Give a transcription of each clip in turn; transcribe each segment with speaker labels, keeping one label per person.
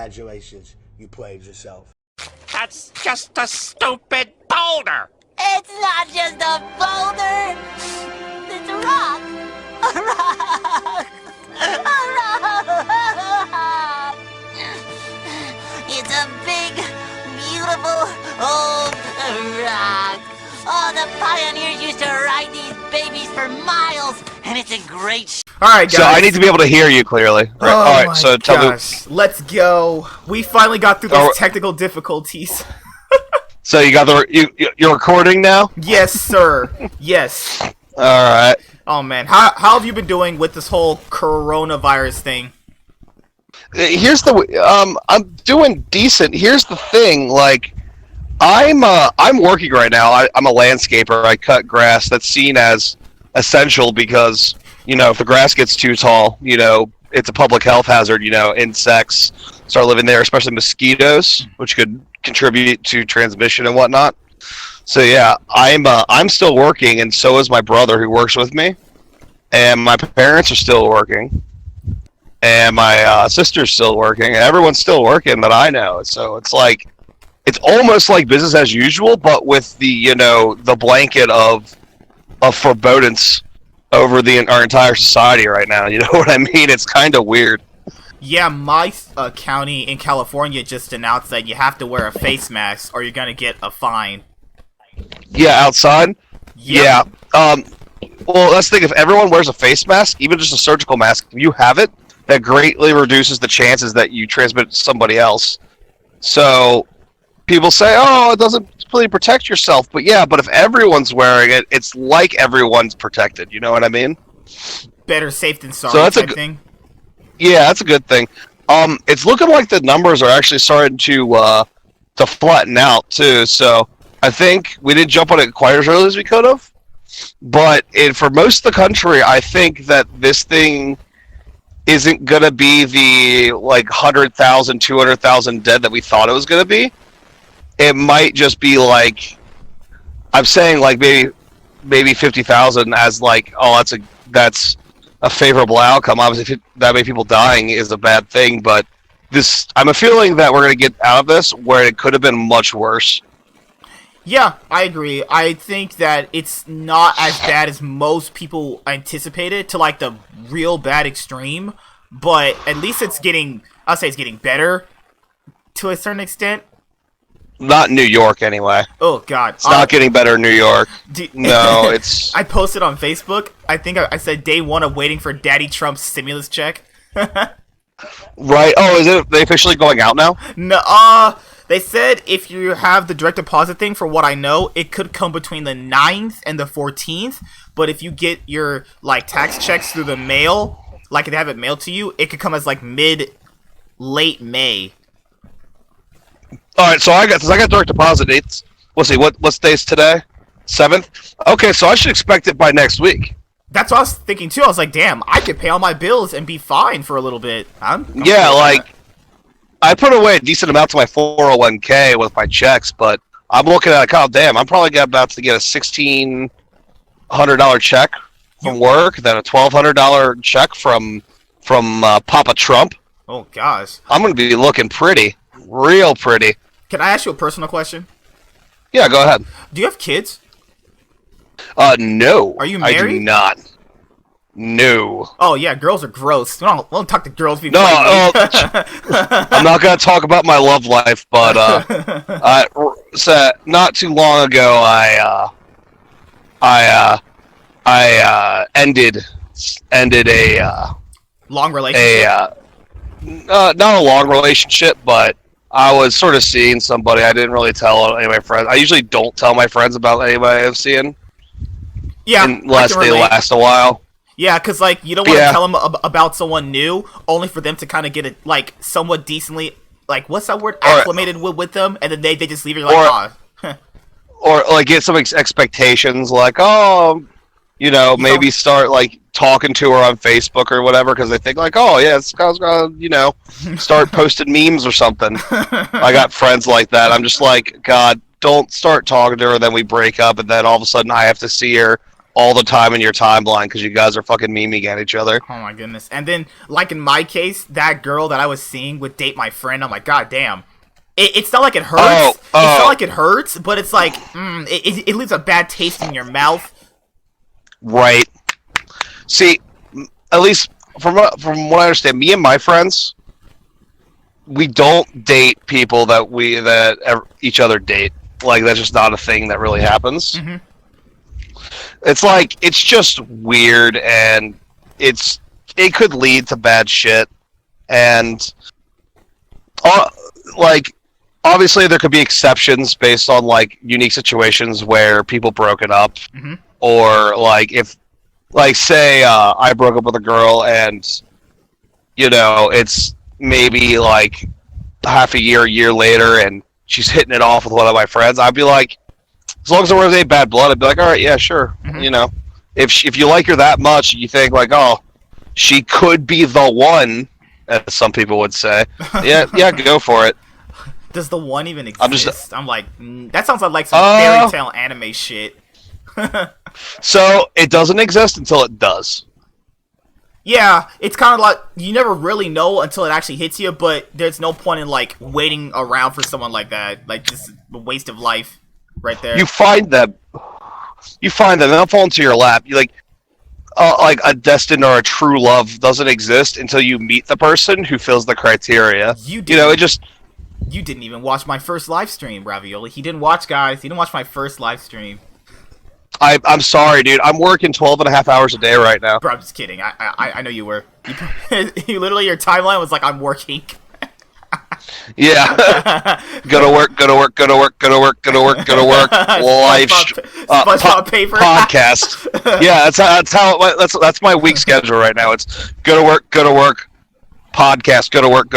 Speaker 1: Congratulations, you played yourself.
Speaker 2: That's just a stupid boulder.
Speaker 3: It's not just a boulder. It's a rock. A rock. A rock. It's a big, beautiful old rock. Oh, the pioneers used to ride these babies for miles, and it's a great.
Speaker 4: All right, guys.
Speaker 5: So I need to be able to hear you clearly.
Speaker 4: Oh
Speaker 5: All right.
Speaker 4: my
Speaker 5: So tell
Speaker 4: gosh. Let's go. We finally got through those technical difficulties.
Speaker 5: So you got you're recording now?
Speaker 4: Yes, sir. Yes.
Speaker 5: All right.
Speaker 4: Oh man, how have you been doing with this whole coronavirus thing?
Speaker 5: Here's the I'm doing decent. Here's the thing, like I'm working right now. I'm a landscaper. I cut grass. That's seen as essential because, you know, if the grass gets too tall, you know, it's a public health hazard. You know, insects start living there, especially mosquitoes, which could contribute to transmission and whatnot. So yeah, I'm still working, and so is my brother who works with me, and my parents are still working, and my sister's still working, and everyone's still working that I know. So it's like, it's almost like business as usual, but with the, you know, the blanket of forebodance over our entire society right now. You know what I mean? It's kind of weird.
Speaker 4: Yeah, my county in California just announced that you have to wear a face mask or you're gonna get a fine.
Speaker 5: Yeah, outside?
Speaker 4: Yep.
Speaker 5: Yeah. Well, let's think, if everyone wears a face mask, even just a surgical mask, if you have it, that greatly reduces the chances that you transmit it to somebody else. So, people say, oh, it doesn't really protect yourself. But yeah, but if everyone's wearing it, it's like everyone's protected. You know what I mean?
Speaker 4: Better safe than sorry,
Speaker 5: So that's
Speaker 4: type thing.
Speaker 5: Yeah, that's a good thing. It's looking like the numbers are actually starting to flatten out, too. So, I think we didn't jump on it quite as early as we could have, but for most of the country, I think that this thing isn't going to be the, like, 100,000, 200,000 dead that we thought it was going to be. It might just be, like, I'm saying, like, maybe 50,000 as, like, oh, that's a favorable outcome. Obviously, that many people dying is a bad thing, but I'm a feeling that we're going to get out of this where it could have been much worse.
Speaker 4: Yeah, I agree. I think that it's not as bad as most people anticipated, to like the real bad extreme, but at least it's getting better to a certain extent.
Speaker 5: Not in New York, anyway.
Speaker 4: Oh, God.
Speaker 5: It's not getting better in New York. No, it's...
Speaker 4: I posted on Facebook, I think I said day one of waiting for Daddy Trump's stimulus check.
Speaker 5: Right. Oh, is it they officially going out now?
Speaker 4: No, they said if you have the direct deposit thing, for what I know, it could come between the 9th and the 14th. But if you get your, like, tax checks through the mail, like they have it mailed to you, it could come as, like, late May.
Speaker 5: Alright, so I got direct deposit dates. We'll see, what day's today? 7th? Okay, so I should expect it by next week.
Speaker 4: That's what I was thinking, too. I was like, damn, I could pay all my bills and be fine for a little bit. I'm
Speaker 5: yeah, like... I put away a decent amount to my 401k with my checks, but I'm looking at, oh damn, I'm probably about to get a $1,600 check from work, then a $1,200 check from Papa Trump.
Speaker 4: Oh gosh,
Speaker 5: I'm gonna be looking pretty, real pretty.
Speaker 4: Can I ask you a personal question?
Speaker 5: Yeah, go ahead.
Speaker 4: Do you have kids?
Speaker 5: No.
Speaker 4: Are you married?
Speaker 5: I do not. No.
Speaker 4: Oh yeah, girls are gross. We don't talk to girls.
Speaker 5: No, I'm not gonna talk about my love life, but so not too long ago, I ended a
Speaker 4: long relationship.
Speaker 5: Not a long relationship, but I was sort of seeing somebody. I didn't really tell any of my friends. I usually don't tell my friends about anybody I'm seeing.
Speaker 4: Yeah,
Speaker 5: unless they last a while.
Speaker 4: Yeah, because, like, you don't want to tell them about someone new, only for them to kind of get it, like, somewhat decently, like, what's that word, acclimated with them, and then they just leave you like,
Speaker 5: or, like, get some expectations, like, oh, you know, maybe start, like, talking to her on Facebook or whatever, because they think, like, oh, yeah, this guy's gonna, you know, start posting memes or something. I got friends like that. I'm just like, God, don't start talking to her, then we break up, and then all of a sudden I have to see her all the time in your timeline because you guys are fucking memeing at each other.
Speaker 4: Oh my goodness. And then, like in my case, that girl that I was seeing would date my friend. I'm like, god damn. It's not like it hurts. It's not like it hurts, but it's like, it leaves a bad taste in your mouth.
Speaker 5: Right. See, at least from what I understand, me and my friends, we don't date people that each other date. Like, that's just not a thing that really happens.
Speaker 4: Mm-hmm.
Speaker 5: It's like, it's just weird, and it could lead to bad shit, and like, obviously there could be exceptions based on like unique situations where people broken up,
Speaker 4: mm-hmm.
Speaker 5: or like if, like, say I broke up with a girl and it's maybe like half a year later, and she's hitting it off with one of my friends. I'd be like, as long as there wasn't any bad blood, I'd be like, all right, yeah, sure.
Speaker 4: Mm-hmm.
Speaker 5: If you like her that much, you think like, oh, she could be the one, as some people would say. Yeah, go for it.
Speaker 4: Does the one even exist? I'm like, that sounds like some fairy tale anime shit.
Speaker 5: So it doesn't exist until it does.
Speaker 4: Yeah, it's kind of like you never really know until it actually hits you, but there's no point in like waiting around for someone like that. Like, just a waste of life right there.
Speaker 5: You find them, they'll fall into your lap. You like a destined or a true love doesn't exist until you meet the person who fills the criteria. You
Speaker 4: didn't even watch my first live stream, Ravioli. He didn't watch, guys. He didn't watch my first live stream.
Speaker 5: I'm sorry, dude. I'm working 12 and a half hours a day right now.
Speaker 4: Bro, I'm just kidding. I know you were. You literally, your timeline was like, I'm working.
Speaker 5: Yeah. Go to work. Live
Speaker 4: paper
Speaker 5: podcast. Yeah, that's my week schedule right now. It's go to work, podcast, go to work.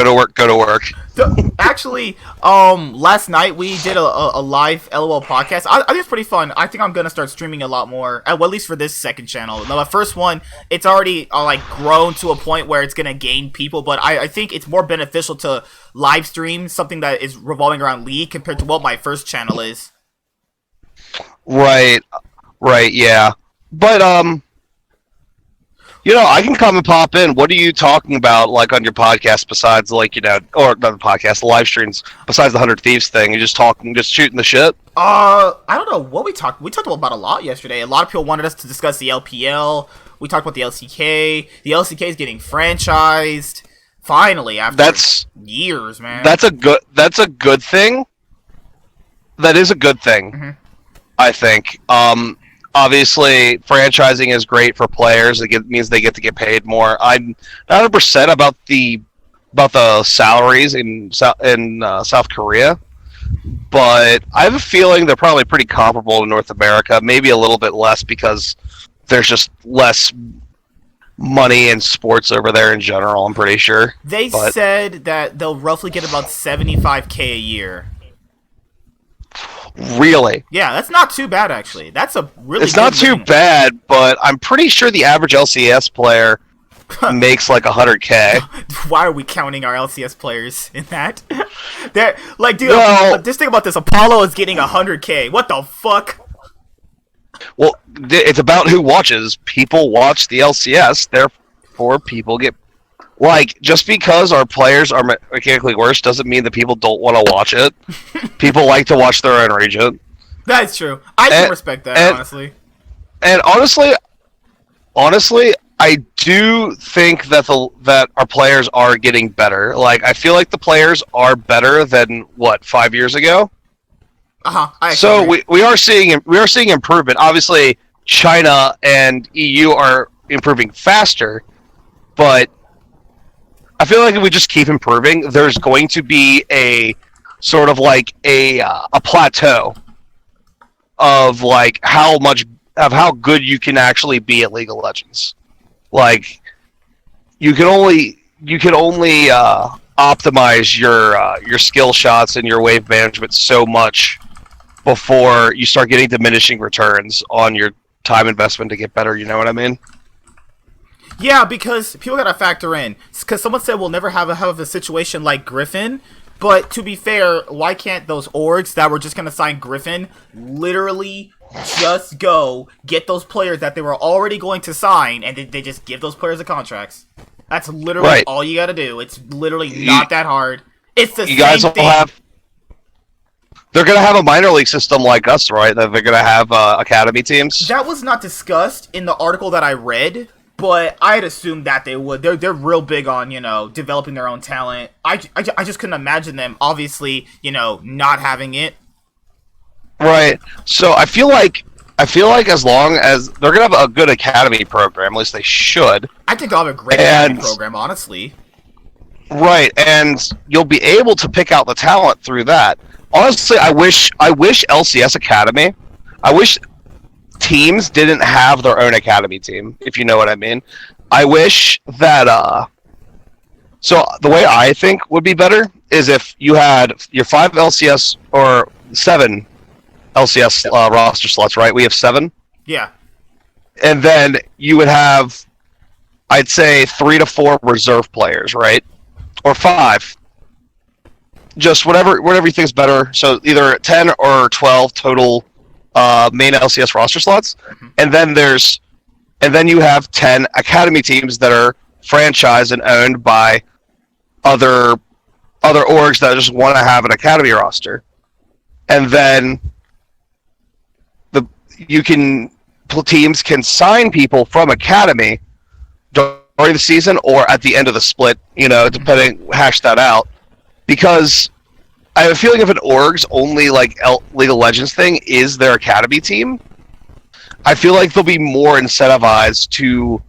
Speaker 4: Actually, last night we did a live LOL podcast. I think it's pretty fun. I think I'm gonna start streaming a lot more, well, at least for this second channel. Now, the first one, it's already like grown to a point where it's gonna gain people, but I think it's more beneficial to live stream something that is revolving around League compared to what my first channel is.
Speaker 5: Right, yeah. But I can come and pop in. What are you talking about, like, on your podcast besides, like, or not the podcast, the live streams, besides the 100 Thieves thing? You're just talking, just shooting the shit?
Speaker 4: I don't know what we talked. We talked about a lot yesterday. A lot of people wanted us to discuss the LPL. We talked about the LCK. The LCK is getting franchised. Finally, after years, man. That's a
Speaker 5: good thing. That is a good thing, mm-hmm. I think. Obviously, franchising is great for players. It means they get to get paid more. I'm not 100% about the salaries in South Korea, but I have a feeling they're probably pretty comparable to North America. Maybe a little bit less because there's just less money in sports over there in general. I'm pretty sure.
Speaker 4: They said that they'll roughly get about $75K a year.
Speaker 5: Really?
Speaker 4: Yeah, that's not too bad, actually. That's a really
Speaker 5: It's not too bad, but I'm pretty sure the average LCS player makes like $100K.
Speaker 4: Why are we counting our LCS players in that? They're like, dude, just think about this. Apollo is getting $100K. What the fuck?
Speaker 5: Well, it's about who watches. People watch the LCS, therefore people get... Like, just because our players are mechanically worse doesn't mean that people don't want to watch it. People like to watch their own region.
Speaker 4: That's true. I can respect that, honestly.
Speaker 5: And honestly, I do think that our players are getting better. Like, I feel like the players are better than 5 years ago. So we are seeing improvement. Obviously, China and EU are improving faster, but I feel like if we just keep improving, there's going to be a sort of like a plateau of like how good you can actually be at League of Legends. Like, you can only optimize your skill shots and your wave management so much before you start getting diminishing returns on your time investment to get better. You know what I mean?
Speaker 4: Yeah, because people gotta factor in. Because someone said we'll never have a situation like Griffin. But to be fair, why can't those orgs that were just gonna sign Griffin literally just go get those players that they were already going to sign, and they just give those players the contracts. That's literally
Speaker 5: Right.
Speaker 4: all you got to do. It's literally not that hard. It's the
Speaker 5: You
Speaker 4: same
Speaker 5: guys will
Speaker 4: thing.
Speaker 5: have. They're gonna have a minor league system like us, right? That they're gonna have academy teams.
Speaker 4: That was not discussed in the article that I read, but I'd assumed that they would. They're real big on, developing their own talent. I just couldn't imagine them, obviously, not having it.
Speaker 5: Right. So I feel like as long as they're gonna have a good academy program, at least they should.
Speaker 4: I think they'll have a great
Speaker 5: And-
Speaker 4: academy program, honestly.
Speaker 5: Right, and you'll be able to pick out the talent through that. Honestly, I wish LCS Academy. I wish teams didn't have their own academy team, if you know what I mean. I wish that so the way I think would be better is if you had your 5 LCS or 7 LCS roster slots, right? We have 7.
Speaker 4: Yeah.
Speaker 5: And then you would have, I'd say, 3 to 4 reserve players, right? Or 5. Just whatever you think's better. So either 10 or 12 total main LCS roster slots, and then you have 10 academy teams that are franchised and owned by other orgs that just want to have an academy roster, and then teams can sign people from academy during the season or at the end of the split, depending, hash that out. Because I have a feeling if an org's only League of Legends thing is their academy team, I feel like they'll be more incentivized to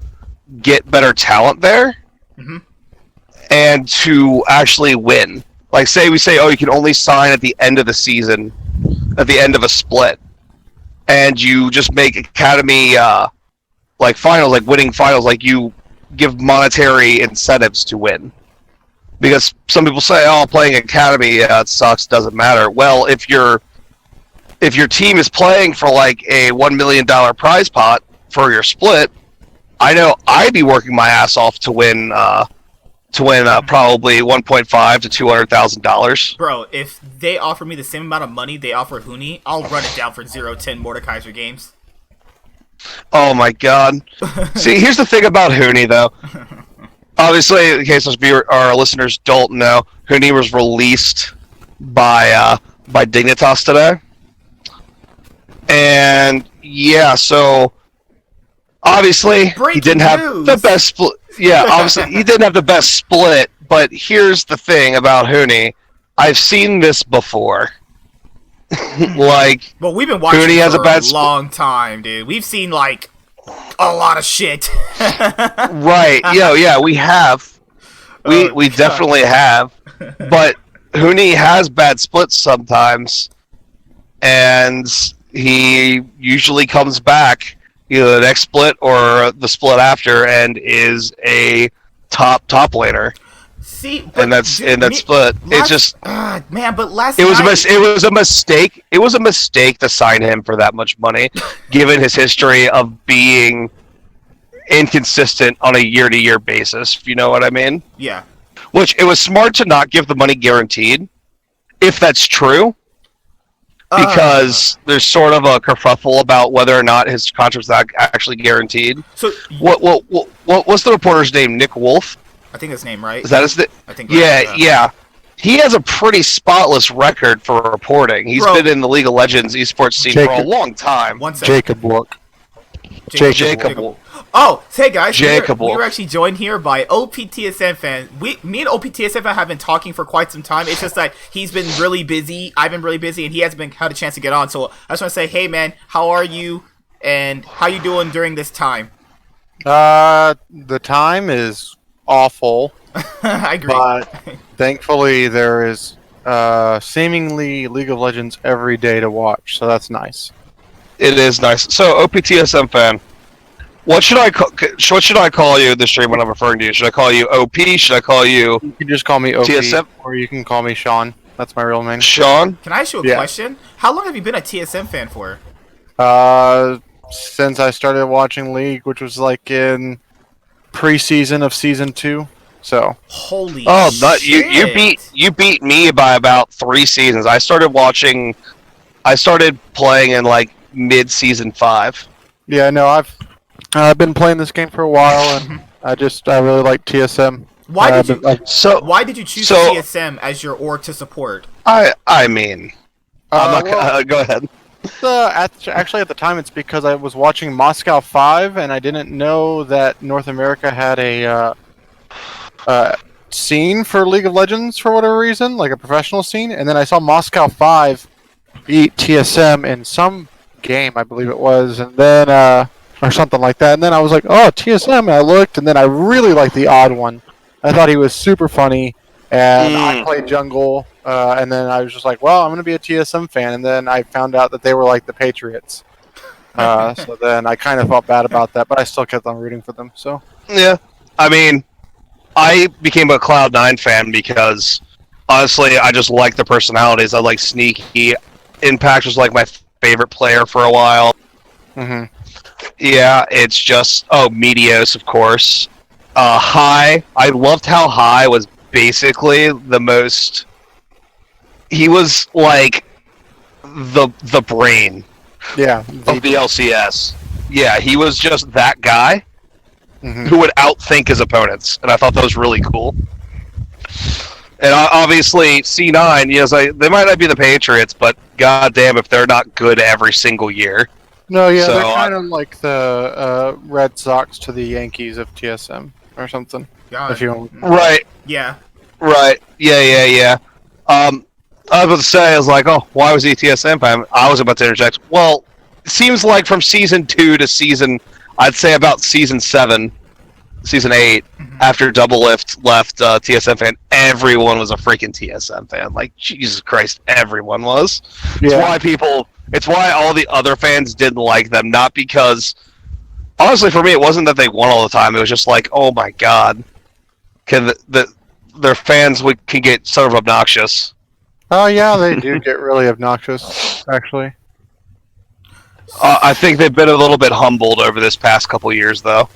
Speaker 5: get better talent there and to actually win. Like, say we say, you can only sign at the end of the season, at the end of a split, and you just make academy finals, winning finals, you give monetary incentives to win. Because some people say, playing academy, it sucks, doesn't matter. Well, if your team is playing for a $1 million prize pot for your split, I know I'd be working my ass off to win probably $1.5 to $200,000.
Speaker 4: Bro, if they offer me the same amount of money they offer Huni, I'll run it down for 0-10 Mordekaiser games.
Speaker 5: Oh my god. See, here's the thing about Huni, though. Obviously, in case our listeners don't know, Huni was released by Dignitas today. And yeah, so obviously he didn't have the best split. Yeah, obviously he didn't have the best split, but here's the thing about Huni. I've seen this before.
Speaker 4: Well, we've been watching
Speaker 5: Huni has
Speaker 4: for
Speaker 5: a bad
Speaker 4: long time, dude. We've seen a lot of shit.
Speaker 5: Right. Yeah, we have. We definitely have. But Huni has bad splits sometimes, and he usually comes back either the next split or the split after and is a top laner.
Speaker 4: See,
Speaker 5: And that's in that split. It's just
Speaker 4: man, but last
Speaker 5: it was
Speaker 4: night,
Speaker 5: it was a mistake. It was a mistake to sign him for that much money, given his history of being inconsistent on a year-to-year basis. If you know what I mean.
Speaker 4: Yeah.
Speaker 5: Which it was smart to not give the money guaranteed, if that's true, because there's sort of a kerfuffle about whether or not his contract's not actually guaranteed.
Speaker 4: So
Speaker 5: What's the reporter's name? Nick Wolf?
Speaker 4: I think his name, right?
Speaker 5: Is that his name?
Speaker 4: I think.
Speaker 5: Yeah. He has a pretty spotless record for reporting. He's been in the League of Legends esports scene for a long time.
Speaker 4: One second.
Speaker 1: Jacob Look.
Speaker 5: Jacob.
Speaker 4: Oh, hey guys,
Speaker 5: Jacob
Speaker 4: we were actually joined here by OPTSM fan. Me and OPTSM fan have been talking for quite some time. It's just that he's been really busy. I've been really busy, and he hasn't had a chance to get on. So I just want to say, hey man, how are you? And how you doing during this time?
Speaker 6: The time is awful,
Speaker 4: I agree.
Speaker 6: but thankfully there is seemingly League of Legends every day to watch, so that's nice.
Speaker 5: It is nice. So, OPTSM fan, what should I call you in the stream when I'm referring to you? Should I call you OP? Should I call you
Speaker 6: You can just call me OP,
Speaker 5: TSM?
Speaker 6: or you can call me Sean. That's my real name.
Speaker 5: Sean?
Speaker 4: Can I ask you a
Speaker 6: Yeah.
Speaker 4: question? How long have you been a TSM fan for?
Speaker 6: Since I started watching League, which was in preseason of season 2. So
Speaker 4: Holy
Speaker 5: But
Speaker 4: shit.
Speaker 5: you beat me by about 3 seasons. I started playing in mid season 5.
Speaker 6: Yeah, no, I've been playing this game for a while, and I really like TSM.
Speaker 4: Why did you
Speaker 5: So
Speaker 4: Why did you choose
Speaker 5: so-
Speaker 4: TSM as your org to support?
Speaker 5: I mean, I'm not go ahead.
Speaker 6: Actually, at the time, it's because I was watching Moscow 5, and I didn't know that North America had a scene for League of Legends for whatever reason, like a professional scene. And then I saw Moscow 5 beat TSM in some game, I believe it was, and then or something like that. And then I was like, oh, TSM. And I looked, and then I really liked the Odd One. I thought he was super funny, and I played jungle. And then I was just like, well, I'm going to be a TSM fan. And then I found out that they were like the Patriots. So then I kind of felt bad about that, but I still kept on rooting for them. So
Speaker 5: Yeah, I mean, I became a Cloud9 fan because honestly, I just like the personalities. I like Sneaky. Impact was like my favorite player for a while.
Speaker 6: Mhm.
Speaker 5: Yeah, it's just Meteos, of course. High. I loved how High was basically the most. He was like the brain
Speaker 6: yeah,
Speaker 5: of the LCS. Yeah, he was just that guy
Speaker 6: Mhm.
Speaker 5: who would outthink his opponents, and I thought that was really cool. And obviously, C9, they might not be the Patriots, but goddamn if they're not good every single year.
Speaker 6: No, yeah,
Speaker 5: So,
Speaker 6: they're kind of like the Red Sox to the Yankees of TSM or something.
Speaker 4: God.
Speaker 6: If you want.
Speaker 5: Right,
Speaker 4: Yeah.
Speaker 5: right, yeah. I was about to say, I was like, oh, why was he a TSM fan? I was about to interject. Well, it seems like from season 2 to I'd say about season 7, season 8, after Double Lift left TSM fan, everyone was a freaking TSM fan. Like, Jesus Christ, everyone was.
Speaker 6: Yeah.
Speaker 5: It's why all the other fans didn't like them, not because, honestly, for me, it wasn't that they won all the time. It was just like, oh my god, their fans can get sort of obnoxious.
Speaker 6: Oh yeah, they do get really obnoxious, actually.
Speaker 5: I think they've been a little bit humbled over this past couple years, though.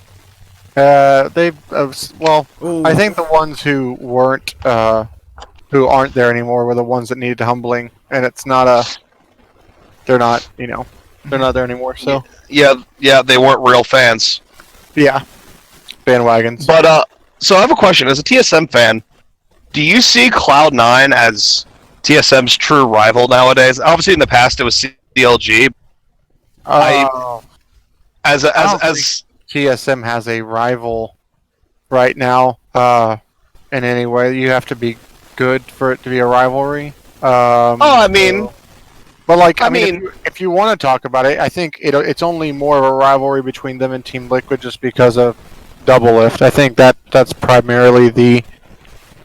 Speaker 6: Well,
Speaker 4: Ooh.
Speaker 6: I think the ones who aren't there anymore were the ones that needed humbling, and they're not there anymore. So
Speaker 5: Yeah, they weren't real fans.
Speaker 6: yeah, bandwagons.
Speaker 5: But so I have a question. As a TSM fan, do you see Cloud9 as TSM's true rival nowadays? Obviously, in the past it was CLG.
Speaker 6: Oh,
Speaker 5: As
Speaker 6: I don't TSM has a rival right now. In any way, you have to be good for it to be a rivalry.
Speaker 5: I mean,
Speaker 6: But like,
Speaker 5: I
Speaker 6: I mean,
Speaker 5: mean-
Speaker 6: if you want to talk about it, I think it's only more of a rivalry between them and Team Liquid just because of Double Lift. I think that's primarily the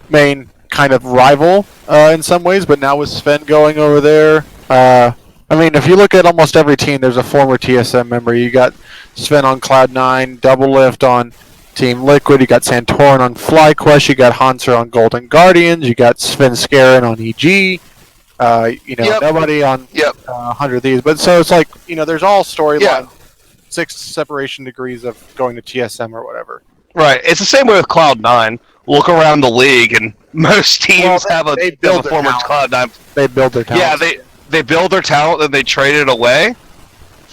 Speaker 6: main kind of rival in some ways. But now with Sven going over there, I mean, if you look at almost every team, there's a former TSM member. You got Sven on Cloud9, Double Lift on Team Liquid. You got Santorin on FlyQuest. You got Hanser on Golden Guardians. You got Sven Skaren on EG.
Speaker 5: Yep.
Speaker 6: Nobody on
Speaker 5: Yep.
Speaker 6: 100 of these. But so it's like, there's all storyline,
Speaker 5: Yeah.
Speaker 6: 6 separation degrees of going to TSM or whatever.
Speaker 5: right. It's the same way with Cloud9. Look around the league, and most teams have a
Speaker 6: they build their
Speaker 5: former
Speaker 6: talent.
Speaker 5: Cloud9.
Speaker 6: They build their talent.
Speaker 5: Yeah, they build their talent and they trade it away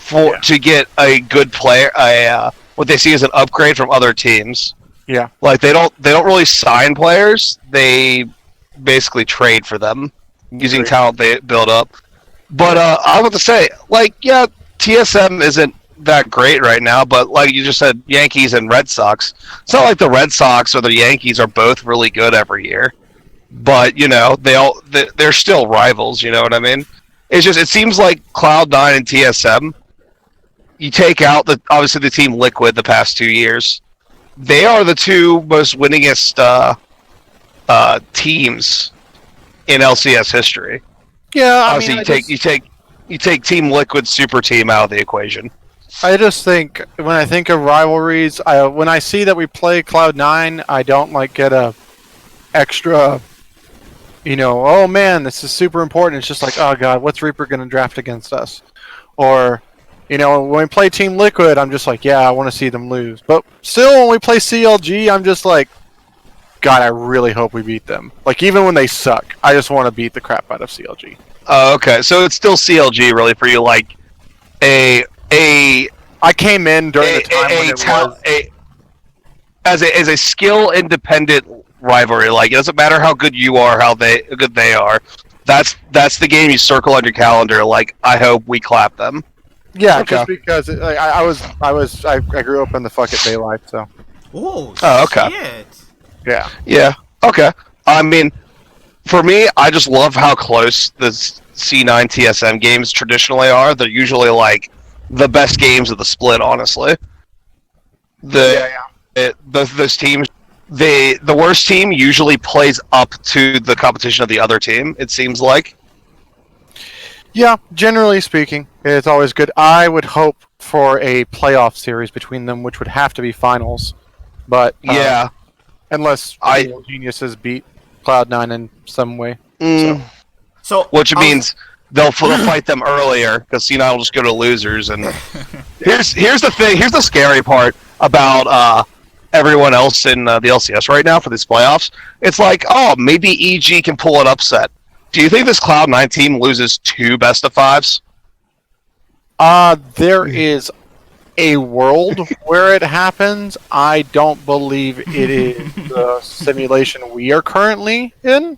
Speaker 5: to get a good player, what they see as an upgrade from other teams.
Speaker 6: Yeah.
Speaker 5: Like they don't really sign players; they basically trade for them using talent they build up. But I was about to say, like, yeah, TSM isn't that great right now, but like you just said, Yankees and Red Sox. It's not like the Red Sox or the Yankees are both really good every year, but they're still rivals. You know what I mean? It seems like Cloud9 and TSM. You take out obviously the Team Liquid the past 2 years. They are the two most winningest teams in LCS history.
Speaker 6: Yeah,
Speaker 5: Obviously, you take Team Liquid Super Team out of the equation.
Speaker 6: I just think when I think of rivalries, when I see that we play Cloud9, I don't like get a extra. Oh man, this is super important. It's just like, oh god, what's Reaper gonna draft against us? Or, when we play Team Liquid, I'm just like, yeah, I want to see them lose. But still, when we play CLG, I'm just like, God, I really hope we beat them. Like, even when they suck, I just want to beat the crap out of CLG.
Speaker 5: Oh, okay. So it's still CLG really for you. Like, a
Speaker 6: I came in during the time when it was.
Speaker 5: as a skill independent rivalry. Like, it doesn't matter how good you are, how good they are. That's the game you circle on your calendar. Like, I hope we clap them.
Speaker 6: Yeah,
Speaker 5: Okay.
Speaker 6: just because I grew up in the fuck it Bay life, so
Speaker 4: Ooh,
Speaker 5: Oh, okay.
Speaker 4: shit.
Speaker 6: yeah.
Speaker 5: Yeah. Okay. I mean, for me, I just love how close the C9 TSM games traditionally are. They're usually like the best games of the split. Honestly, those teams, the worst team usually plays up to the competition of the other team. It seems like.
Speaker 6: Yeah, generally speaking, it's always good. I would hope for a playoff series between them, which would have to be finals. But
Speaker 5: Yeah.
Speaker 6: unless Evil Geniuses beat Cloud9 in some way.
Speaker 5: Mm.
Speaker 4: So
Speaker 5: Which means they'll fight them earlier because C9 will just go to losers. And here's the thing. Here's the scary part about everyone else in the LCS right now for these playoffs. It's like, oh, maybe EG can pull an upset. Do you think this Cloud9 team loses 2 best of 5s?
Speaker 6: There is a world where it happens. I don't believe it is the simulation we are currently in.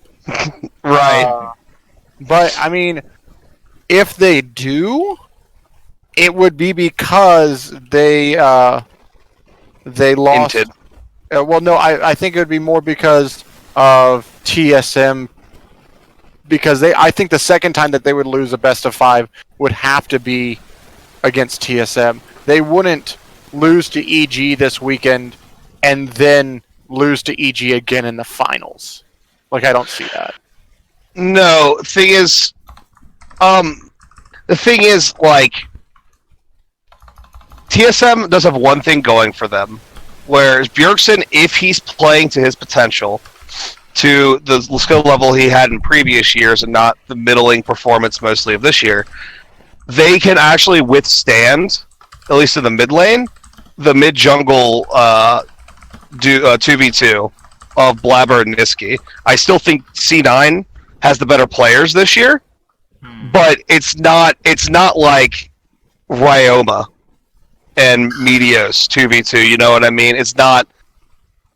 Speaker 5: Right.
Speaker 6: But I mean, if they do, it would be because they lost.
Speaker 5: Hinted.
Speaker 6: Well, no, I think it would be more because of TSM. Because I think the second time that they would lose a best of 5 would have to be against TSM. They wouldn't lose to EG this weekend and then lose to EG again in the finals. Like, I don't see that.
Speaker 5: No, the thing is, like, TSM does have one thing going for them, whereas Bjergsen, if he's playing to his potential, to the skill level he had in previous years and not the middling performance mostly of this year, they can actually withstand, at least in the mid lane, the mid jungle 2v2 of Blabber and Niski. I still think C9 has the better players this year, but it's not like Ryoma and Meteos 2v2, you know what I mean? It's not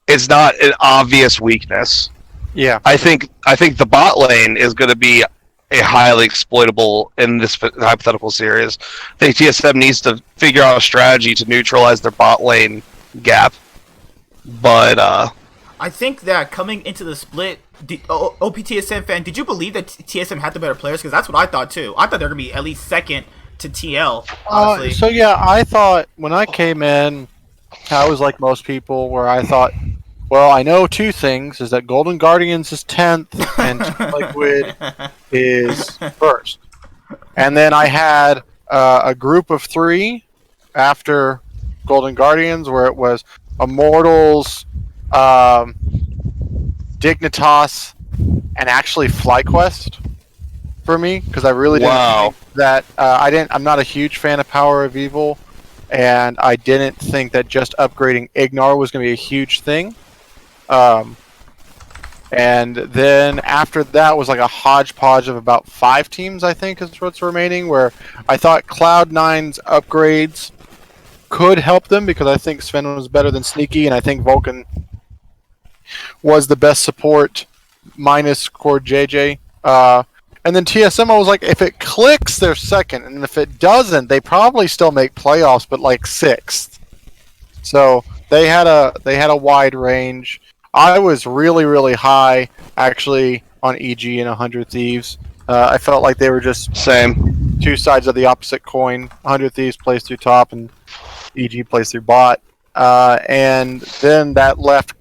Speaker 5: an obvious weakness.
Speaker 6: Yeah.
Speaker 5: I think the bot lane is going to be a highly exploitable in this hypothetical series. I think TSM needs to figure out a strategy to neutralize their bot lane gap. But
Speaker 4: I think that coming into the split, OPTSM fan, did you believe that TSM had the better players? Because that's what I thought too. I thought they were gonna be at least second to TL. Honestly,
Speaker 6: So yeah, I thought when I came in, I was like most people, where I thought, well, I know 2 things: is that Golden Guardians is 10th and Team Liquid is 1st. And then I had a group of 3 after Golden Guardians, where it was Immortals, Dignitas, and actually FlyQuest for me, because I really didn't
Speaker 5: Wow.
Speaker 6: think that I'm not a huge fan of Power of Evil, and I didn't think that just upgrading Ignar was going to be a huge thing. And then after that was like a hodgepodge of about 5 teams, I think, is what's remaining, where I thought Cloud9's upgrades could help them, because I think Sven was better than Sneaky, and I think Vulcan was the best support minus Core JJ. And then TSM, I was like, if it clicks, they're second, and if it doesn't, they probably still make playoffs, but like 6th. So they had a wide range. I was really, really high, actually, on EG and 100 Thieves. I felt like they were just
Speaker 5: same.
Speaker 6: 2 sides of the opposite coin. 100 Thieves plays through top, and EG plays through bot. And then that left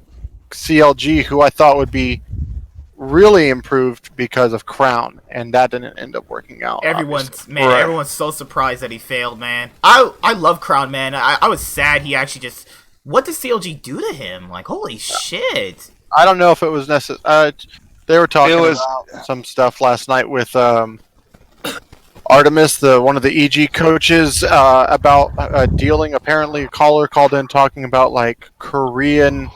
Speaker 6: CLG, who I thought would be really improved because of Crown, and that didn't end up working out. obviously.
Speaker 5: Right.
Speaker 4: Everyone's so surprised that he failed, man. I love Crown, man. I was sad he actually just. What did CLG do to him? Like, holy shit!
Speaker 6: I don't know if it was necessary. They were talking about some stuff last night with Artemis, one of the EG coaches, about dealing. Apparently, a caller called in talking about like Korean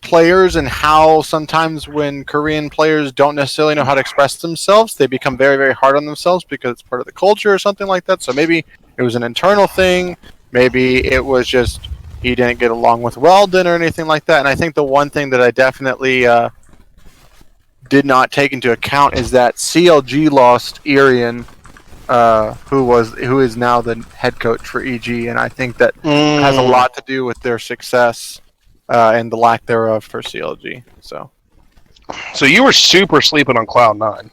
Speaker 6: players and how sometimes when Korean players don't necessarily know how to express themselves, they become very, very hard on themselves because it's part of the culture or something like that. So maybe it was an internal thing. Maybe it was just he didn't get along with Weldon or anything like that. And I think the one thing that I definitely did not take into account is that CLG lost Irian, who is now the head coach for EG, and I think that has a lot to do with their success and the lack thereof for CLG. So
Speaker 5: you were super sleeping on Cloud9.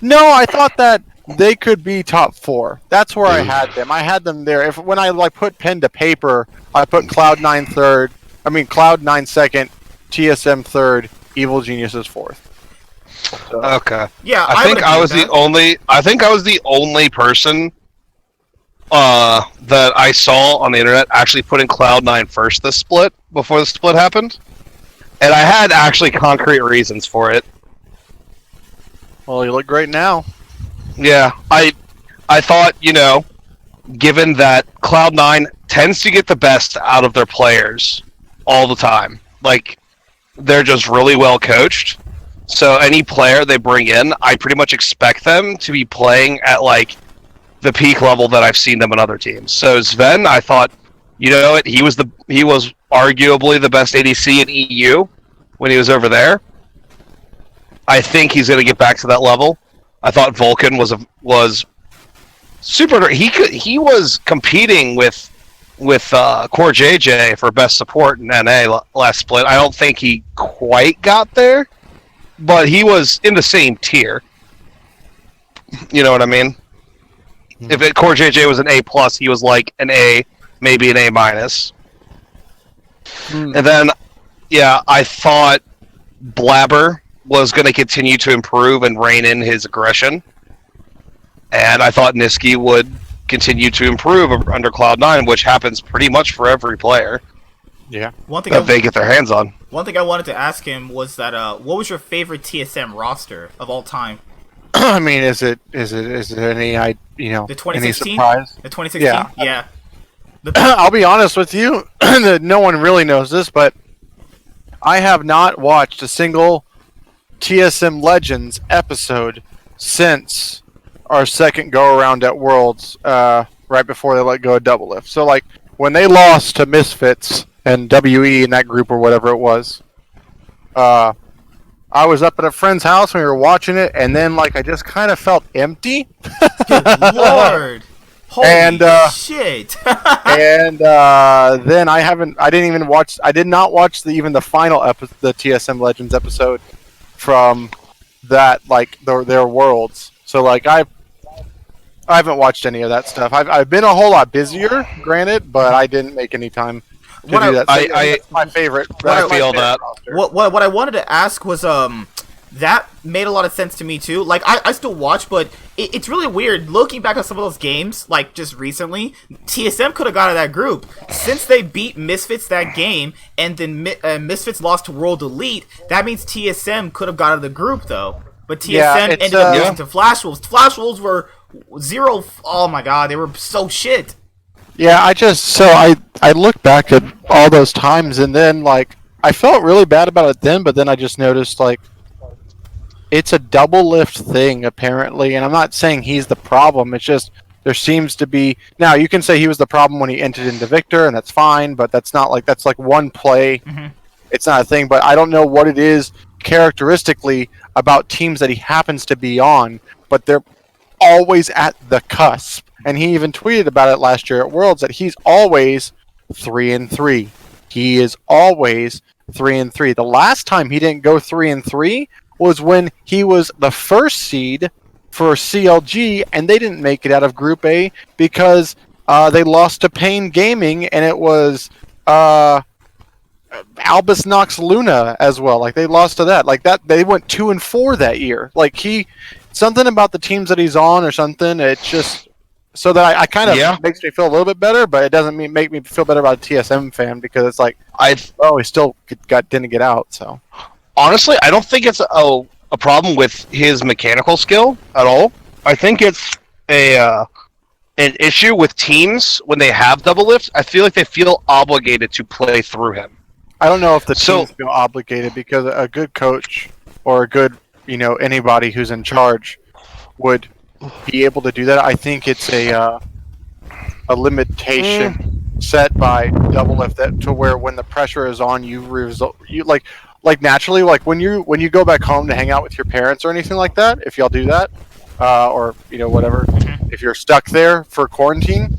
Speaker 6: no, I thought that they could be top 4. That's where I had them. I had them there. When I put pen to paper, I put Cloud9 third. I mean Cloud9 second, TSM third, Evil Geniuses fourth. So,
Speaker 5: Okay.
Speaker 4: Yeah,
Speaker 5: I think I was the only person that I saw on the internet actually putting Cloud9 first this split before the split happened, and I had actually concrete reasons for it.
Speaker 6: well, you look great now.
Speaker 5: Yeah, I thought, given that Cloud9 tends to get the best out of their players all the time, like they're just really well coached. So any player they bring in, I pretty much expect them to be playing at like the peak level that I've seen them in other teams. So Sven, I thought, he was arguably the best ADC in EU when he was over there. I think he's going to get back to that level. I thought Vulcan was super. He was competing with Core JJ for best support in NA last split. I don't think he quite got there, but he was in the same tier. You know what I mean? If Core JJ was an A+, he was like an A, maybe an A-. And then, I thought Blabber was going to continue to improve and rein in his aggression. And I thought Niski would continue to improve under Cloud9, which happens pretty much for every player.
Speaker 6: Yeah.
Speaker 4: One thing
Speaker 5: that they get their hands on.
Speaker 4: One thing I wanted to ask him was that what was your favorite TSM roster of all time?
Speaker 6: I mean, is it any
Speaker 4: The
Speaker 6: any
Speaker 4: 2016?
Speaker 6: surprise?
Speaker 4: The 2016? Yeah.
Speaker 6: I'll be honest with you, that no one really knows this, but I have not watched a single TSM Legends episode since our second go around at Worlds, right before they let go of Doublelift. So like when they lost to Misfits and WE in that group or whatever it was, I was up at a friend's house when we were watching it, and then like I just kind of felt empty.
Speaker 4: Good lord. Holy
Speaker 6: And,
Speaker 4: shit.
Speaker 6: And then I did not watch even the final episode, the TSM Legends episode from that, like their Worlds. So like I haven't watched any of that stuff. I've been a whole lot busier, granted, but I didn't make any time to do that. So that's my favorite.
Speaker 5: I feel that.
Speaker 4: What I wanted to ask was that made a lot of sense to me too. Like I still watch, but it's really weird looking back on some of those games. Like just recently, TSM could have got out of that group since they beat Misfits that game, and then Misfits lost to World Elite. That means TSM could have got out of the group though. But TSM ended up losing to Flash Wolves. Flash Wolves were 0. Oh my god, they were so shit.
Speaker 6: Yeah, I look back at all those times, and then like I felt really bad about it then, but then I just noticed like it's a Doublelift thing apparently, and I'm not saying he's the problem. It's just there seems to be now. You can say he was the problem when he entered into Victor, and that's fine, but that's like one play. Mm-hmm. It's not a thing, but I don't know what it is characteristically about teams that he happens to be on, but they're always at the cusp. And he even tweeted about it last year at Worlds that he's always 3-3. He is always 3-3. The last time he didn't go 3-3 was when he was the first seed for CLG, and they didn't make it out of Group A because they lost to Pain Gaming, and it was Albus Nox Luna as well. Like they lost to that. Like that, they went 2-4 that year. Like something about the teams that he's on or something. It's just so that I kind of makes me feel a little bit better, but it doesn't make me feel better about a TSM fan because it's like he still didn't get out. So
Speaker 5: honestly, I don't think it's a problem with his mechanical skill at all. I think it's an issue with teams when they have Doublelift. I feel like they feel obligated to play through him.
Speaker 6: I don't know if the
Speaker 5: So-
Speaker 6: teams feel obligated because a good coach or a good, anybody who's in charge would be able to do that. I think it's a limitation set by Double Lift that to where when the pressure is on, you naturally, like when you go back home to hang out with your parents or anything like that. If y'all do that, or whatever, if you're stuck there for quarantine.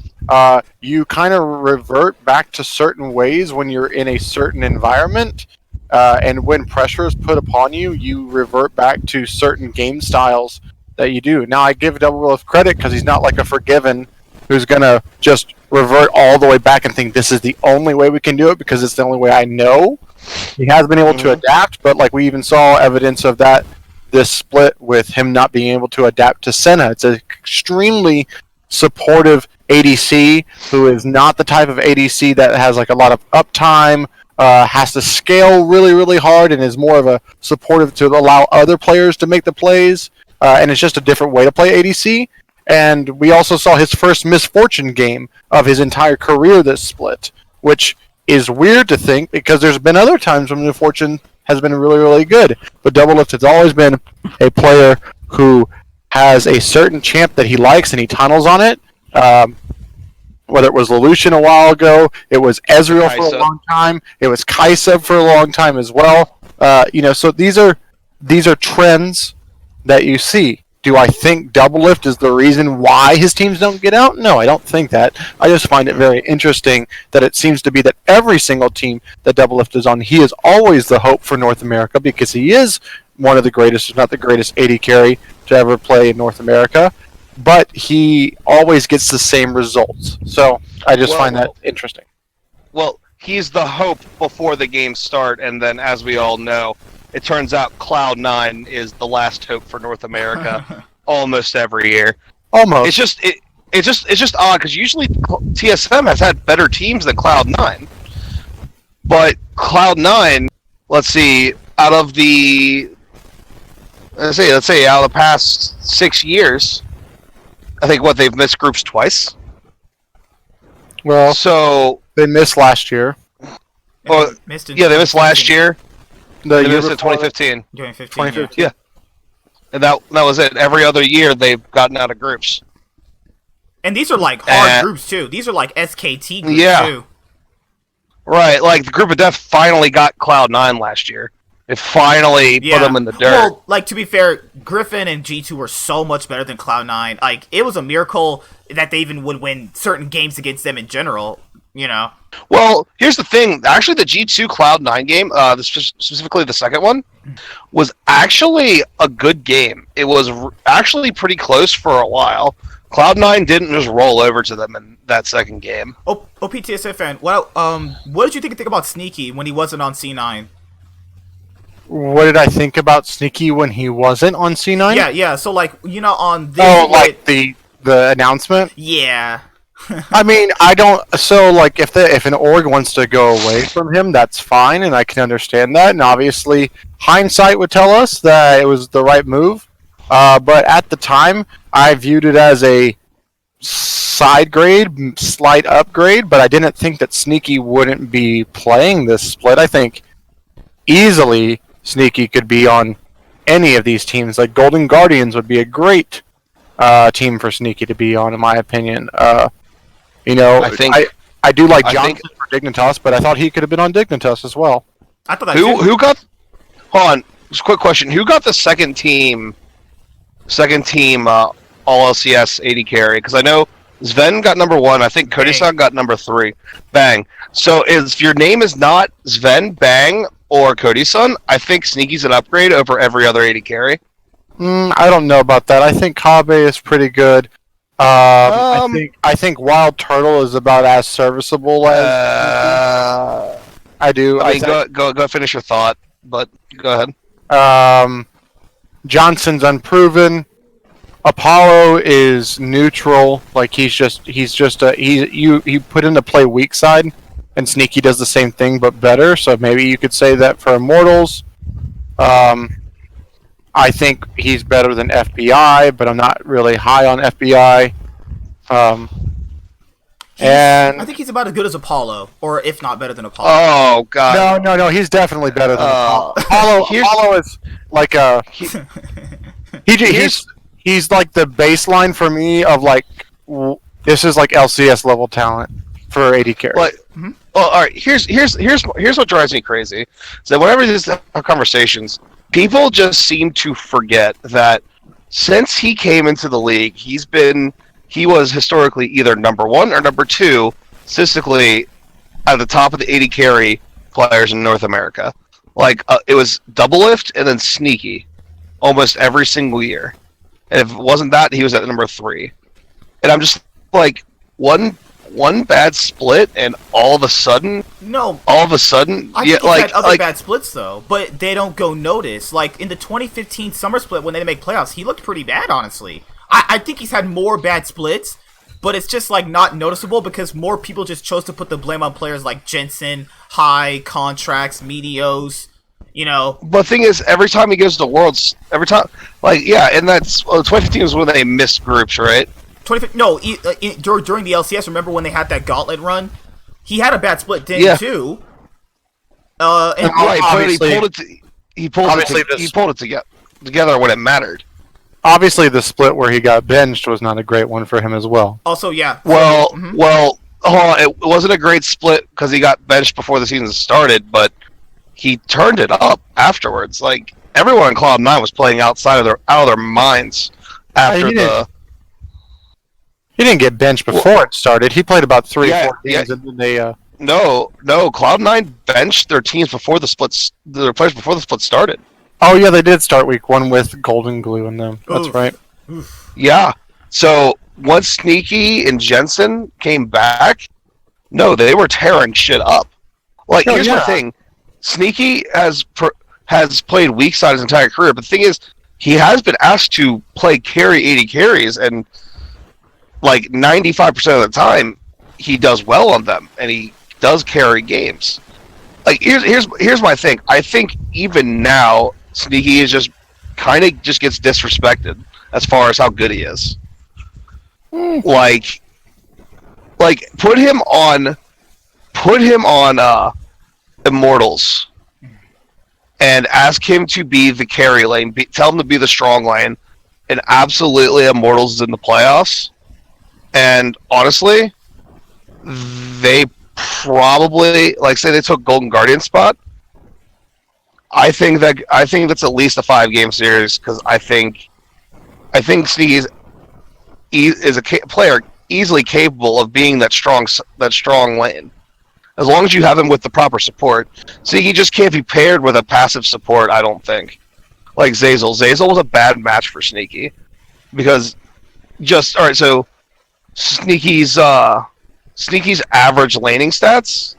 Speaker 6: You kind of revert back to certain ways when you're in a certain environment, and when pressure is put upon you, you revert back to certain game styles that you do. Now, I give Double Lift credit because he's not like a Forgiven who's gonna just revert all the way back and think this is the only way we can do it because it's the only way I know. He has been able to adapt, but like we even saw evidence of that this split with him not being able to adapt to Senna. It's an extremely supportive ADC who is not the type of ADC that has like a lot of uptime, has to scale really, really hard, and is more of a supportive to allow other players to make the plays. And it's just a different way to play ADC. And we also saw his first misfortune game of his entire career this split, which is weird to think because there's been other times when misfortune has been really, really good. But Double Lift has always been a player who has a certain champ that he likes and he tunnels on it. Whether it was Lelouch a while ago, it was Ezreal for a long time, it was Kaisa for a long time as well. So these are trends that you see. Do I think Double Lift is the reason why his teams don't get out? No, I don't think that. I just find it very interesting that it seems to be that every single team that Double Lift is on, he is always the hope for North America because he is one of the greatest, if not the greatest, AD carry to ever play in North America. But he always gets the same results. So I just find that interesting.
Speaker 5: Well, he's the hope before the games start, and then, as we all know, it turns out Cloud9 is the last hope for North America almost every year.
Speaker 6: Almost.
Speaker 5: It's just odd because usually TSM has had better teams than Cloud9, but Cloud9, let's say out of the past 6 years, I think they've missed groups twice.
Speaker 6: Well,
Speaker 5: So
Speaker 6: they missed last year.
Speaker 5: they missed last year. They missed in 2015.
Speaker 4: 2015.
Speaker 5: Yeah. And that was it. Every other year they've gotten out of groups.
Speaker 4: And these are like hard groups too. These are like SKT groups too.
Speaker 5: Right, like the group of death finally got Cloud9 last year. It finally put them in the dirt.
Speaker 4: Well, like to be fair, Griffin and G2 were so much better than Cloud9. Like it was a miracle that they even would win certain games against them in general.
Speaker 5: Well, here's the thing. Actually, the G2 Cloud9 game, specifically the second one, was actually a good game. It was actually pretty close for a while. Cloud9 didn't just roll over to them in that second game.
Speaker 4: PTSA fan, what did you think about Sneaky when he wasn't on C9?
Speaker 6: What did I think about Sneaky when he wasn't on C9?
Speaker 4: Yeah. So like on this.
Speaker 6: Like the announcement.
Speaker 4: Yeah.
Speaker 6: I mean, I don't. So like, if an org wants to go away from him, that's fine, and I can understand that. And obviously, hindsight would tell us that it was the right move. But at the time, I viewed it as a side grade, slight upgrade. But I didn't think that Sneaky wouldn't be playing this split. I think easily Sneaky could be on any of these teams. Like Golden Guardians would be a great team for Sneaky to be on, in my opinion. I do like Johnson for Dignitas, but I thought he could have been on Dignitas as well.
Speaker 4: I thought that
Speaker 5: who got? Hold on, just a quick question. Who got the second team? All LCS AD carry? Because I know Sven got number 1. I think Cody-san got number 3. Bang. So if your name is not Sven, Bang, or Cody-san, I think Sneaky's an upgrade over every other AD carry.
Speaker 6: I don't know about that. I think Kabe is pretty good. I think Wild Turtle is about as serviceable as I do.
Speaker 5: Go finish your thought, but go ahead.
Speaker 6: Johnson's unproven. Apollo is neutral. Like he put into play weak side, and Sneaky does the same thing but better. So maybe you could say that for Immortals. I think he's better than FBI, but I'm not really high on FBI. And
Speaker 4: I think he's about as good as Apollo, or if not better than Apollo.
Speaker 5: Oh God.
Speaker 6: no, he's definitely better than
Speaker 5: Uh,
Speaker 6: Apollo.
Speaker 5: here's-
Speaker 6: Apollo is like a he's like the baseline for me of like this is like LCS level talent for AD carry.
Speaker 5: Like, well, all right. Here's what drives me crazy. So whenever these are conversations, people just seem to forget that since he came into the league, he was historically either number 1 or number 2, statistically at the top of the 80 carry players in North America. Like it was Doublelift and then Sneaky, almost every single year. And if it wasn't that, he was at number 3. And I'm just like one bad split, and all of a sudden,
Speaker 4: No,
Speaker 5: yeah,
Speaker 4: I think he's
Speaker 5: like
Speaker 4: had other bad splits though, but they don't go notice. Like in the 2015 summer split when they didn't make playoffs, he looked pretty bad, honestly. I think he's had more bad splits, but it's just like not noticeable because more people just chose to put the blame on players like Jensen, High, Contracts, Meteos, you know.
Speaker 5: But the thing is, every time he goes to Worlds, and that's 2015 was when they missed groups, right?
Speaker 4: During the LCS, remember when they had that gauntlet run? He had a bad split, didn't
Speaker 5: Yeah.
Speaker 4: he, too?
Speaker 5: Right, but he pulled it together when it mattered.
Speaker 6: Obviously, the split where he got benched was not a great one for him as well.
Speaker 4: Also, yeah.
Speaker 5: Well, hold on. It wasn't a great split because he got benched before the season started, but he turned it up afterwards. Like everyone in Cloud9 was playing out of their minds after
Speaker 6: He didn't get benched before it started. He played about 3 or 4 games, and then they.
Speaker 5: No. Cloud9 benched their teams before the splits. Their players before the split started.
Speaker 6: Oh yeah, they did start week 1 with Golden Glue in them. That's
Speaker 4: Oof.
Speaker 6: right.
Speaker 5: Yeah. So once Sneaky and Jensen came back, no, they were tearing shit up. Like here's my thing: Sneaky has played weak side his entire career, but the thing is, he has been asked to play carry 80 carries, and like 95% of the time, he does well on them, and he does carry games. Like here's my thing. I think even now, Sneaky is just kind of just gets disrespected as far as how good he is. Like put him on Immortals and ask him to be the carry lane. Tell him to be the strong lane, and absolutely Immortals is in the playoffs. And honestly, they probably say they took Golden Guardian spot. I think that's at least a 5-game series because I think Sneaky is a player easily capable of being that strong lane, as long as you have him with the proper support. Sneaky just can't be paired with a passive support. I don't think like Zeyzal. Zeyzal was a bad match for Sneaky because So Sneaky's average laning stats,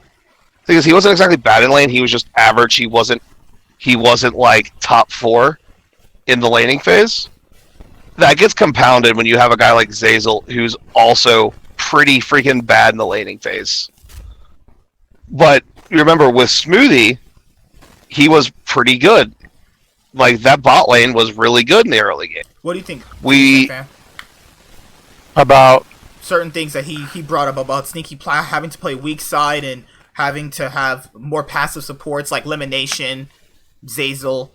Speaker 5: because he wasn't exactly bad in lane. He was just average. He wasn't like top 4 in the laning phase. That gets compounded when you have a guy like Zeyzal who's also pretty freaking bad in the laning phase. But you remember with Smoothie, he was pretty good. Like that bot lane was really good in the early game.
Speaker 4: What do you think?
Speaker 6: About
Speaker 4: certain things that he brought up about Sneaky having to play weak side and having to have more passive supports like Elimination, Zeyzal.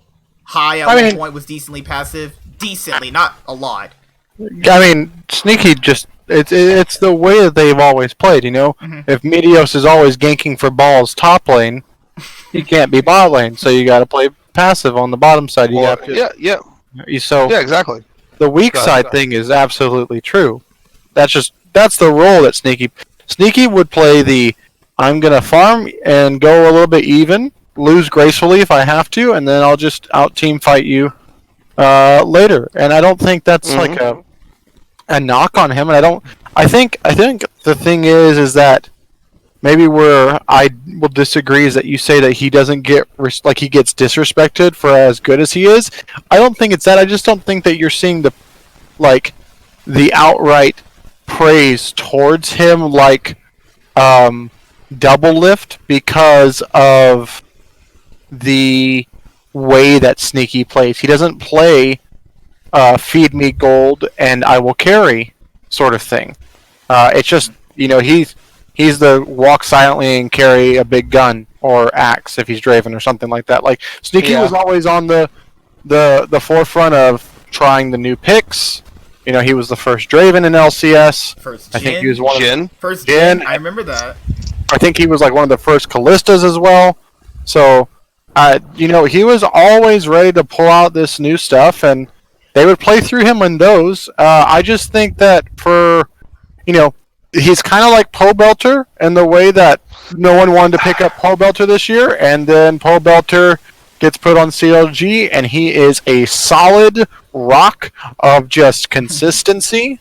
Speaker 4: High at one point was decently passive. Decently, not a lot.
Speaker 6: I mean, Sneaky just it's the way that they've always played, you know? If Meteos is always ganking for balls top lane, he can't be bot lane, so you gotta play passive on the bottom side.
Speaker 5: Yeah, exactly.
Speaker 6: The weak side thing is absolutely true. That's the role that Sneaky would play the I'm gonna farm and go a little bit even, lose gracefully if I have to, and then I'll just out team fight you later. And I don't think that's like a knock on him. And I think the thing is that maybe where I will disagree is that you say that he doesn't get he gets disrespected for as good as he is. I don't think it's that. I just don't think that you're seeing the outright praise towards him like Doublelift because of the way that Sneaky plays. He doesn't play feed me gold and I will carry sort of thing. It's just he's the walk silently and carry a big gun or axe if he's Draven or something like that. Like Sneaky was always on the forefront of trying the new picks. He was the first Draven in LCS.
Speaker 4: First
Speaker 6: I think
Speaker 4: Jhin.
Speaker 6: he was one
Speaker 5: Jhin?
Speaker 6: of
Speaker 4: First
Speaker 6: Jhin.
Speaker 4: Jhin. I remember that.
Speaker 6: I think he was like one of the first Callistas as well. So, he was always ready to pull out this new stuff, and they would play through him in those. I just think that he's kind of like Poe Belter in the way that no one wanted to pick up Poe Belter this year, and then Poe Belter gets put on CLG, and he is a solid rock of just consistency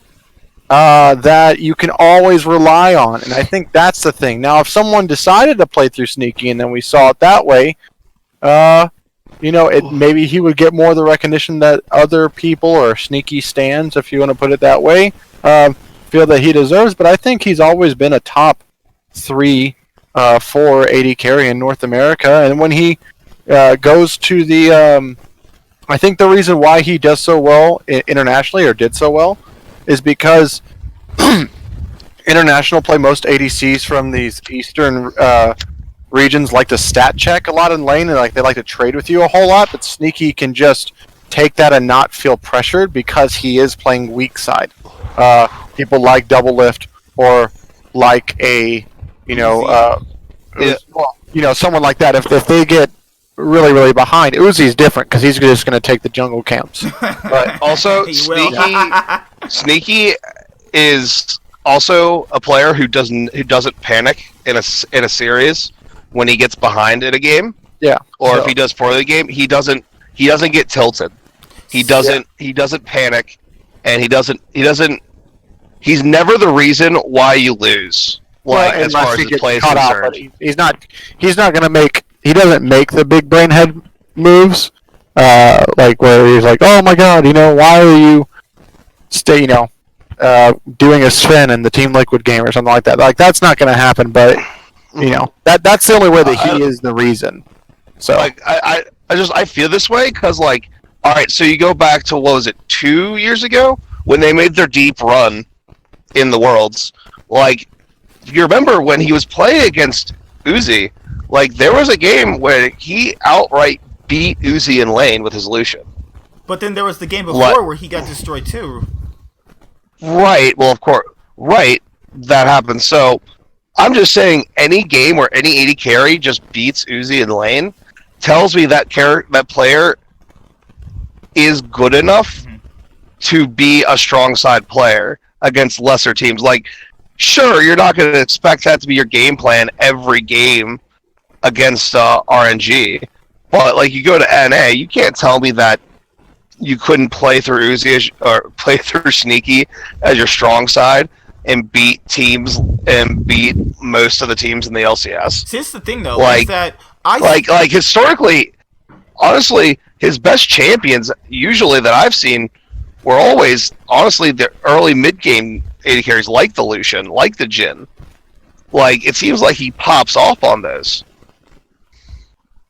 Speaker 6: that you can always rely on. And I think that's the thing. Now, if someone decided to play through Sneaky, and then we saw it that way, maybe he would get more of the recognition that other people, or Sneaky stands, if you want to put it that way, feel that he deserves. But I think he's always been a top 3, 4 AD carry in North America. And when he goes to the... I think the reason why he does so well internationally, or did so well, is because international play most ADCs from these eastern regions like to stat check a lot in lane, and they like to trade with you a whole lot, but Sneaky can just take that and not feel pressured because he is playing weak side. People like Double Lift, or like a someone like that. If they get really, really behind, Uzi's different because he's just going to take the jungle camps.
Speaker 5: But also,
Speaker 4: He will.
Speaker 5: Sneaky is also a player who doesn't panic in a series when he gets behind in a game.
Speaker 6: Yeah.
Speaker 5: Or if he does poorly in a game, he doesn't get tilted. He doesn't panic, and he's never the reason why you lose. As far as his play is concerned.
Speaker 6: He's not going to make. He doesn't make the big brain head moves, where he's like, oh my god, why are you doing a Sven in the Team Liquid game or something like that. Like, that's not going to happen, but that's the only way that he is the reason. So
Speaker 5: I feel this way because all right, so you go back to, what was it, 2 years ago when they made their deep run in the Worlds. You remember when he was playing against Uzi? There was a game where he outright beat Uzi in lane with his Lucian.
Speaker 4: But then there was the game before where he got destroyed too.
Speaker 5: Right. Well, of course. Right. That happened. So, I'm just saying, any game where any AD carry just beats Uzi in lane tells me that player is good enough to be a strong side player against lesser teams. Sure, you're not going to expect that to be your game plan every game against RNG, but you go to NA, you can't tell me that you couldn't play through Uzi or play through Sneaky as your strong side and beat teams and beat most of the teams in the LCS.
Speaker 4: See, it's the thing though, is that
Speaker 5: historically, honestly, his best champions usually that I've seen were always honestly the early mid game AD carries, like the Lucian, like the Jhin. It seems like he pops off on those.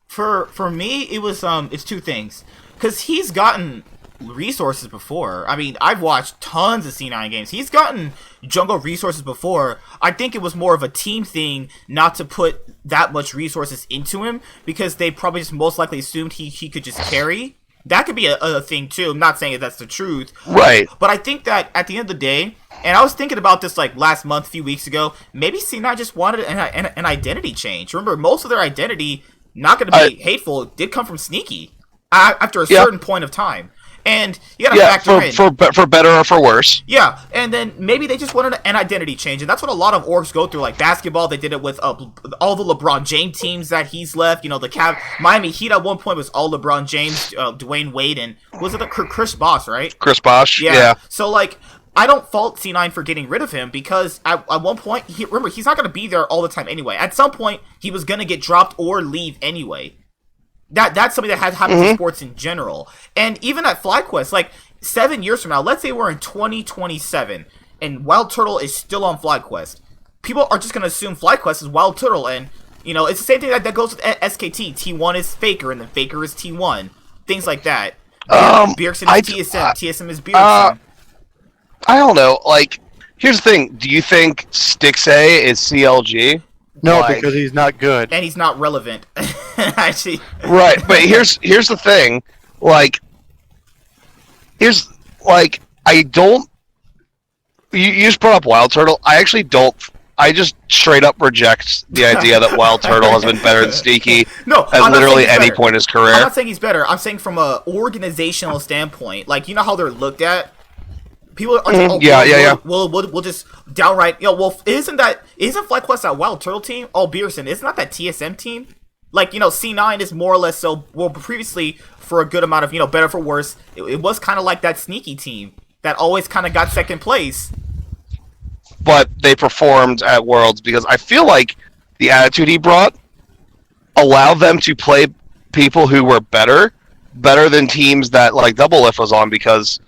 Speaker 4: For me, it was it's two things, because he's gotten resources before. I mean, I've watched tons of C9 games. He's gotten jungle resources before. I think it was more of a team thing not to put that much resources into him, because they probably just most likely assumed he could just carry. That could be a thing too. I'm not saying that's the truth,
Speaker 5: right?
Speaker 4: But I think that at the end of the day, and I was thinking about this last month, a few weeks ago, maybe C9 just wanted an identity change. Remember, most of their identity, not going to be hateful, did come from Sneaky after a certain point of time. And you gotta factor in
Speaker 5: for better or for worse.
Speaker 4: Yeah, and then maybe they just wanted an identity change, and that's what a lot of orgs go through. Like basketball, they did it with all the LeBron James teams that he's left. The Miami Heat at one point was all LeBron James, Dwayne Wade, and was it Chris Bosh, right?
Speaker 5: Chris Bosh. Yeah.
Speaker 4: So I don't fault C9 for getting rid of him, because at one point, remember, he's not gonna be there all the time anyway. At some point, he was gonna get dropped or leave anyway. That's something that has happened in sports in general. And even at FlyQuest, 7 years from now, let's say we're in 2027 and Wild Turtle is still on FlyQuest. People are just going to assume FlyQuest is Wild Turtle, and, it's the same thing that goes with SKT. T1 is Faker, and then Faker is T1. Things like that. Bjergsen is TSM. TSM is Bjergsen.
Speaker 5: I don't know. Here's the thing. Do you think Stixay is CLG?
Speaker 6: No,
Speaker 5: Like-
Speaker 6: because he's not good.
Speaker 4: And he's not relevant. Actually,
Speaker 5: Right, but here's the thing. Like, I don't. You just brought up Wild Turtle. I actually don't. I just straight up reject the idea that Wild Turtle has been better than Sneaky
Speaker 4: no,
Speaker 5: at
Speaker 4: I'm not
Speaker 5: literally
Speaker 4: saying he's
Speaker 5: any
Speaker 4: better.
Speaker 5: point in his
Speaker 4: I'm
Speaker 5: career.
Speaker 4: not saying he's better. I'm saying from a organizational standpoint, like you know how they're looked at. People are
Speaker 5: Yeah.
Speaker 4: We'll just downright isn't FlyQuest that Wild Turtle team? Oh, Beerson, isn't that TSM team? Like C9 is more or less so. Well, previously for a good amount of better for worse, it was kind of like that Sneaky team that always kind of got second place.
Speaker 5: But they performed at Worlds because I feel like the attitude he brought allowed them to play people who were better than teams that like Double Lift was on, because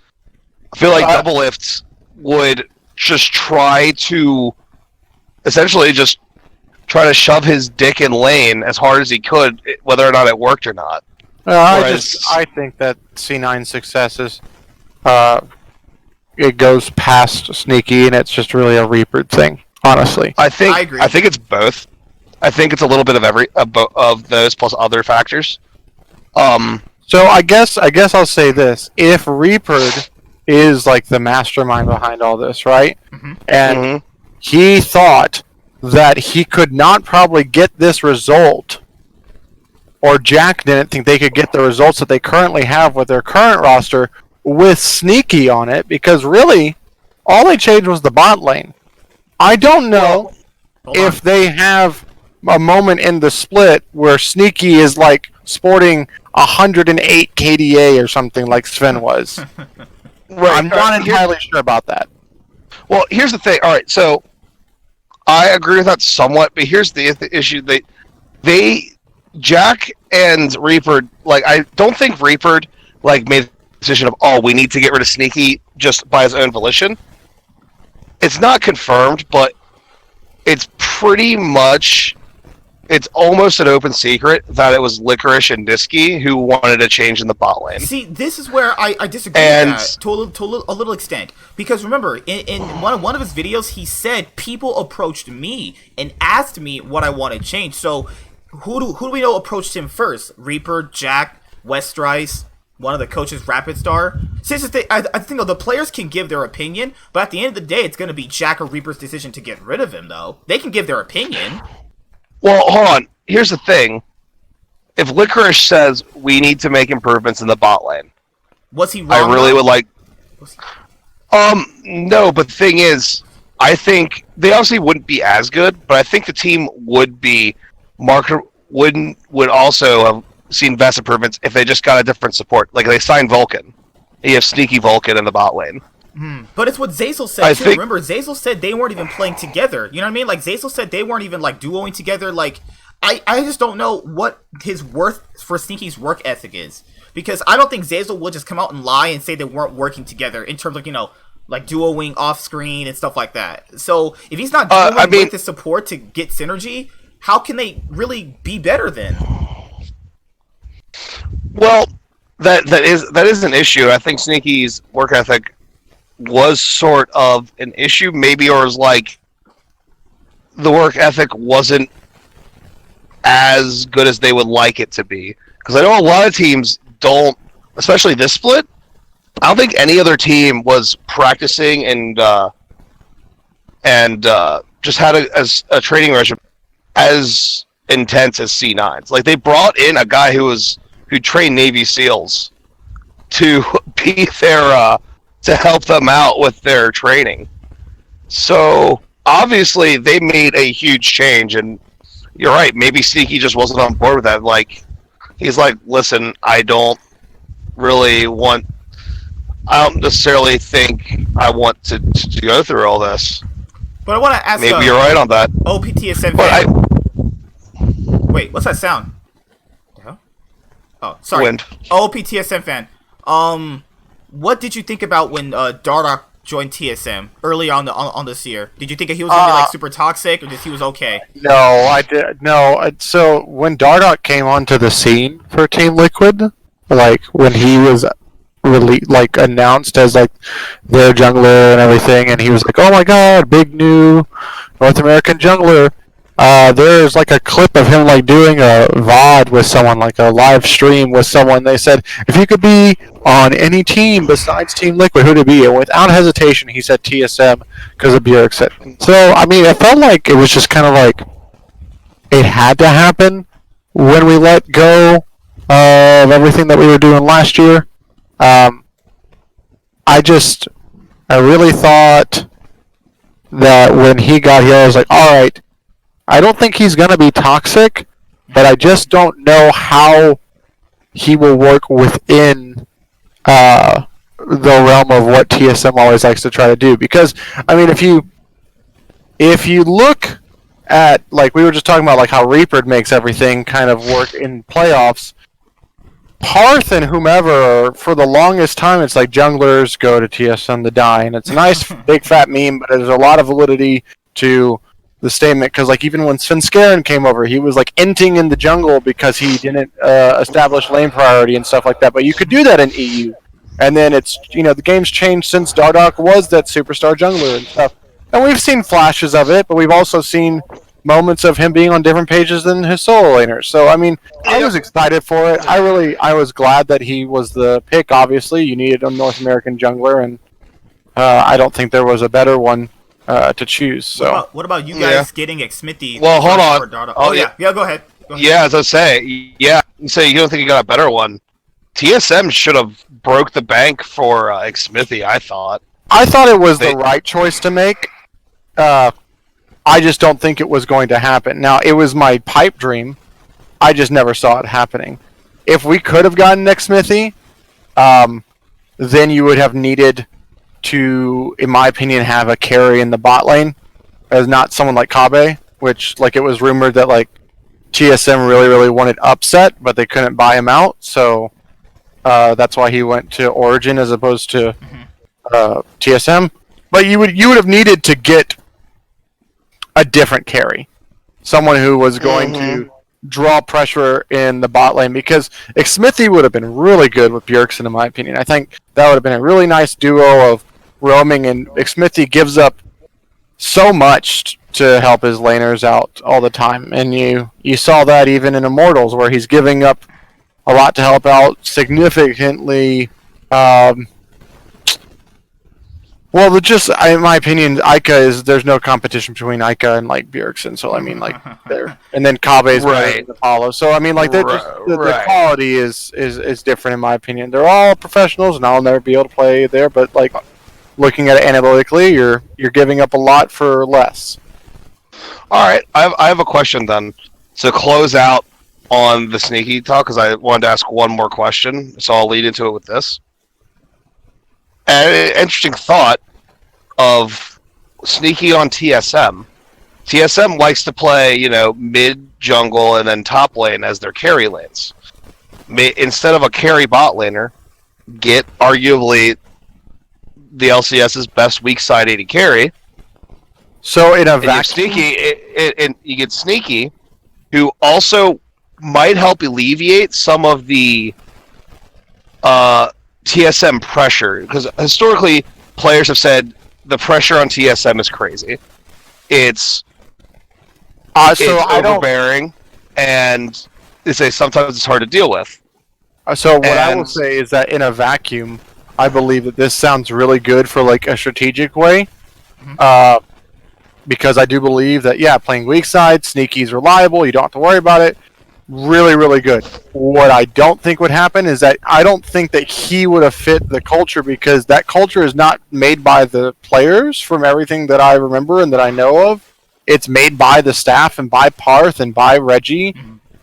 Speaker 5: I feel like Double Lift would just try to essentially just try to shove his dick in lane as hard as he could, whether or not it worked or not.
Speaker 6: I think that C9's success is it goes past Sneaky, and it's just really a Reaper thing. Honestly,
Speaker 5: I think
Speaker 4: I agree.
Speaker 5: I think it's both. I think it's a little bit of of those plus other factors.
Speaker 6: so I guess I'll say this: if Reaper is like the mastermind behind all this, right? And
Speaker 5: Mhm.
Speaker 6: he thought that he could not probably get this result, or Jack didn't think they could get the results that they currently have with their current roster with Sneaky on it, because really all they changed was the bot lane. I don't know if they have a moment in the split where Sneaky is like sporting 108 KDA or something like Sven was.
Speaker 5: Right.
Speaker 6: I'm not entirely sure about that.
Speaker 5: Well, here's the thing. All right, so I agree with that somewhat, but here's the issue: Jack and Reaper, like, I don't think Reaper like made the decision of we need to get rid of Sneaky just by his own volition. It's not confirmed, but it's pretty much. It's almost an open secret that it was Licorice and Nisky who wanted a change in the bot lane.
Speaker 4: See, this is where I disagree
Speaker 5: And-
Speaker 4: with that to a little extent. Because remember, in one of his videos, he said people approached me and asked me what I wanted changed. So who do we know approached him first? Reaper, Jack, Westrice, one of the coaches, Rapid Star. Since I think the players can give their opinion, but at the end of the day, it's going to be Jack or Reaper's decision to get rid of him, though. They can give their opinion.
Speaker 5: Well, hold on. Here's the thing. If Licorice says we need to make improvements in the bot lane,
Speaker 4: Was he wrong?
Speaker 5: I really
Speaker 4: though?
Speaker 5: would like. No, but the thing is, I think they obviously wouldn't be as good, but I think the team would be would also have seen vast improvements if they just got a different support. Like they signed Vulcan. You have Sneaky Vulcan in the bot lane.
Speaker 4: But it's what Zazel said
Speaker 5: I
Speaker 4: too.
Speaker 5: think-
Speaker 4: Remember, Zazel said they weren't even playing together. You know what I mean? Like Zazel said they weren't even like duoing together. Like I just don't know what his worth for Sneaky's work ethic is, because I don't think Zazel will just come out and lie and say they weren't working together in terms of like duoing off screen and stuff like that. So if he's not duoing with the support to get synergy, how can they really be better then?
Speaker 5: Well, that is an issue. I think Sneaky's work ethic was sort of an issue, maybe, or was like the work ethic wasn't as good as they would like it to be. Because I know a lot of teams don't, especially this split. I don't think any other team was practicing and just had a training regimen as intense as C9's. Like they brought in a guy who trained Navy SEALs to be there to help them out with their training. So obviously they made a huge change, and you're right. Maybe Sneaky just wasn't on board with that. Like he's like, listen, I don't necessarily think I want to go through all this.
Speaker 4: But I want to ask.
Speaker 5: Maybe you're right on that.
Speaker 4: OPTSM
Speaker 5: But
Speaker 4: fan. Wait, what's that sound? Yeah. Oh, sorry.
Speaker 5: Wind.
Speaker 4: OPTSM fan. What did you think about when Dardoch joined TSM early on this year? Did you think he was gonna be like super toxic, or just he was okay?
Speaker 6: No, I did. No, so when Dardoch came onto the scene for Team Liquid, like when he was announced as like their jungler and everything, and he was like, "Oh my god, big new North American jungler." There's like a clip of him like doing a VOD with someone, like a live stream with someone. They said, if you could be on any team besides Team Liquid, who'd it be? And without hesitation, he said TSM because of Bjergsen. So, I mean, it felt like it was just kind of like it had to happen when we let go of everything that we were doing last year. I really thought that when he got here, I was like, all right, I don't think he's going to be toxic, but I just don't know how he will work within the realm of what TSM always likes to try to do. Because, I mean, if you look at, like we were just talking about, like how Reaper makes everything kind of work in playoffs, Parth and whomever, for the longest time, it's like junglers go to TSM to die, and it's a nice big fat meme, but there's a lot of validity to the statement, because like even when Svenskeren came over, he was like inting in the jungle because he didn't establish lane priority and stuff like that. But you could do that in EU, and then it's, you know, the game's changed since Dardoch was that superstar jungler and stuff. And we've seen flashes of it, but we've also seen moments of him being on different pages than his solo laners. So I mean, I was excited for it. I was glad that he was the pick. Obviously, you needed a North American jungler, and I don't think there was a better one to choose. So
Speaker 4: what about you guys getting Xmithie?
Speaker 5: Well, hold on.
Speaker 4: Oh yeah, go ahead.
Speaker 5: Yeah, as I say, you say you don't think you got a better one. TSM should have broke the bank for Xmithie, I thought.
Speaker 6: I thought it was the right choice to make. I just don't think it was going to happen. Now, it was my pipe dream. I just never saw it happening. If we could have gotten Xmithie, then you would have needed to, in my opinion, have a carry in the bot lane, as not someone like Kabe, which, like, it was rumored that, like, TSM really, really wanted Upset, but they couldn't buy him out, so that's why he went to Origin as opposed to TSM. But you would have needed to get a different carry, someone who was going to draw pressure in the bot lane, because Xmithie would have been really good with Bjergsen, in my opinion. I think that would have been a really nice duo of roaming, and Xmithie gives up so much to help his laners out all the time, and you saw that even in Immortals, where he's giving up a lot to help out significantly. Well, just in my opinion, there's no competition between Ica and like Bjergsen. So I mean, like there, and then Kabe's better than Apollo. So I mean, like the quality is different in my opinion. They're all professionals, and I'll never be able to play there. But like looking at it analytically, you're giving up a lot for less.
Speaker 5: All right, I have a question then to close out on the sneaky talk, because I wanted to ask one more question, so I'll lead into it with this. An interesting thought of sneaky on TSM. TSM likes to play, mid jungle and then top lane as their carry lanes. Instead of a carry bot laner, get arguably the LCS's best weak side AD carry.
Speaker 6: So in a
Speaker 5: vacuum, you get sneaky, who also might help alleviate some of the TSM pressure, because historically players have said the pressure on TSM is crazy. It's overbearing, and they say sometimes it's hard to deal with.
Speaker 6: So what I will say is that in a vacuum, I believe that this sounds really good for like a strategic way, because I do believe that playing weak side, sneaky's reliable, you don't have to worry about it. Really, really good. What I don't think would happen is that I don't think that he would have fit the culture, because that culture is not made by the players from everything that I remember and that I know of. It's made by the staff and by Parth and by Reggie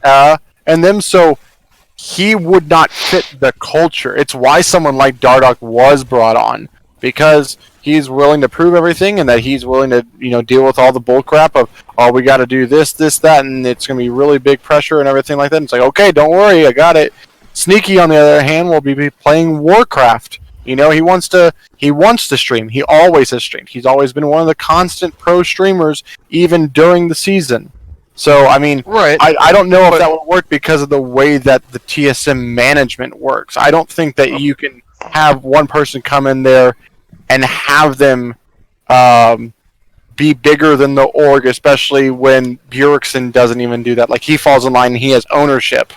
Speaker 6: and them, so he would not fit the culture. It's why someone like Dardoch was brought on, because he's willing to prove everything, and that he's willing to, deal with all the bullcrap of, oh, we got to do this, that, and it's going to be really big pressure and everything like that. And it's like, okay, don't worry, I got it. Sneaky, on the other hand, will be playing Warcraft. He wants to stream. He always has streamed. He's always been one of the constant pro streamers, even during the season. So, I mean, I don't know if that would work because of the way that the TSM management works. I don't think that you can have one person come in there and have them be bigger than the org, especially when Bjergsen doesn't even do that. Like, he falls in line and he has ownership.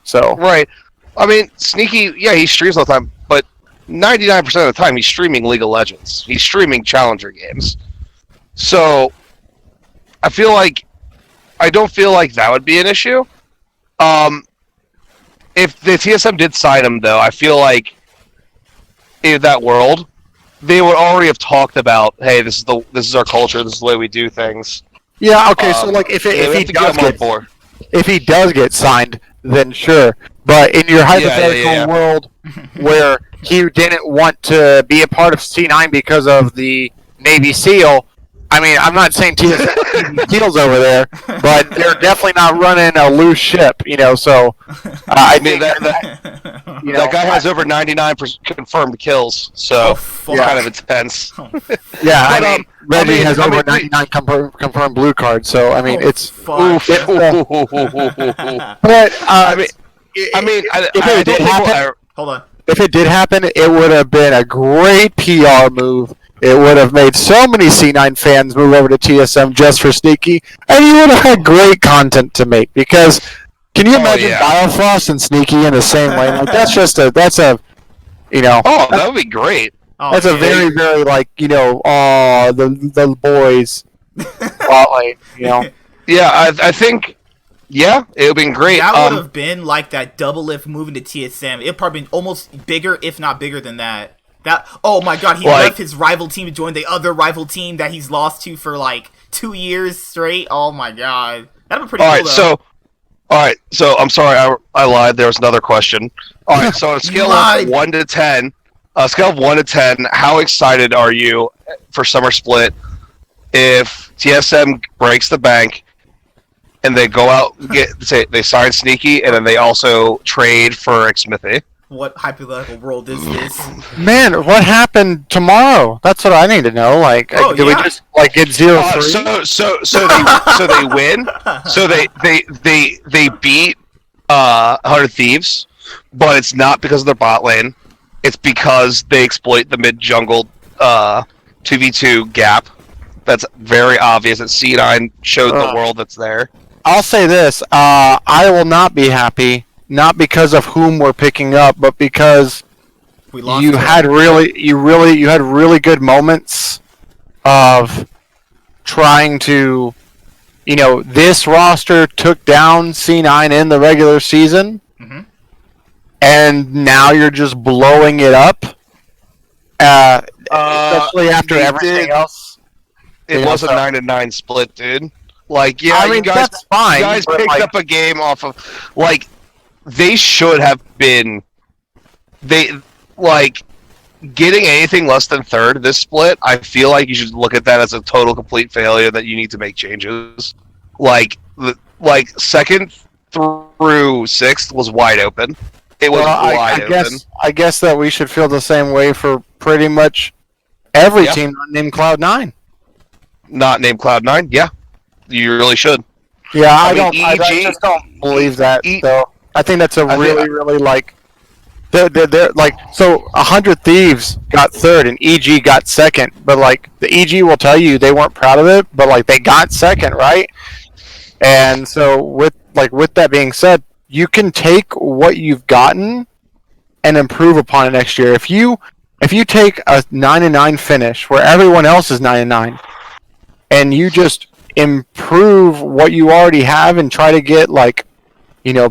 Speaker 6: So
Speaker 5: Right. I mean, Sneaky, yeah, he streams all the time, but 99% of the time he's streaming League of Legends. He's streaming Challenger games. So, I don't feel like that would be an issue. If the TSM did sign him, though, I feel like in that world, they would already have talked about, hey, this is our culture, this is the way we do things.
Speaker 6: yeah, okay. So like, if he does get signed, then sure. But in your hypothetical world where he didn't want to be a part of C9 because of the Navy SEAL, I mean, I'm not saying TSM SEALs over there, but they're definitely not running a loose ship, So I mean
Speaker 5: that guy has over 99% confirmed kills, so kind of intense.
Speaker 6: Yeah,
Speaker 5: But,
Speaker 6: I mean, Reggie has over 99 confirmed blue cards, so I mean, it's.
Speaker 4: Fuck.
Speaker 6: But
Speaker 4: Hold on.
Speaker 6: if it did happen, it would have been a great PR move. It would have made so many C9 fans move over to TSM just for Sneaky, and you would have had great content to make. Because can you imagine Biofrost and Sneaky in the same lane? Like, that's a
Speaker 5: that would be great.
Speaker 6: that's a very, very the boys spotlight,
Speaker 5: Yeah, I think. Yeah, it would have been great.
Speaker 4: That would have been like that double lift moving to TSM. It'd probably been almost bigger, if not bigger than that. Oh my god, he left his rival team to join the other rival team that he's lost to for like 2 years straight. Oh my god. That'd be pretty cool, though.
Speaker 5: Alright, so I'm sorry, I lied. There was another question. Alright, so on a scale of 1 to 10, how excited are you for Summer Split if TSM breaks the bank and they go out, they sign Sneaky, and then they also trade for Xmithy?
Speaker 4: What hypothetical world is this?
Speaker 6: Man, what happened tomorrow? That's what I need to know. Like, do we just get 0-3?
Speaker 5: So they win. So they beat 100 Thieves, but it's not because of their bot lane. It's because they exploit the mid jungle 2v2 gap. That's very obvious. That C9 showed the world that's there.
Speaker 6: I'll say this: I will not be happy. Not because of whom we're picking up, but because you had really good moments of trying to, this roster took down C9 in the regular season, and now you're just blowing it up, especially after everything else.
Speaker 5: It was a 9-9 split, dude. Like, yeah,
Speaker 6: I mean, that's fine.
Speaker 5: You guys picked up a game off of, like. They should have been. Getting anything less than third this split. I feel like you should look at that as a total complete failure that you need to make changes. Like second through sixth was wide open. It was wide open.
Speaker 6: I guess that we should feel the same way for pretty much every team not named Cloud9.
Speaker 5: Not named Cloud9. Yeah, you really should.
Speaker 6: Yeah, I just don't believe that though. I think that's really they're like, so 100 Thieves got third and EG got second, but like the EG will tell you they weren't proud of it, but like they got second, right? And so with that being said, you can take what you've gotten and improve upon it next year. If you take a 9-9 finish where everyone else is 9-9, and you just improve what you already have and try to get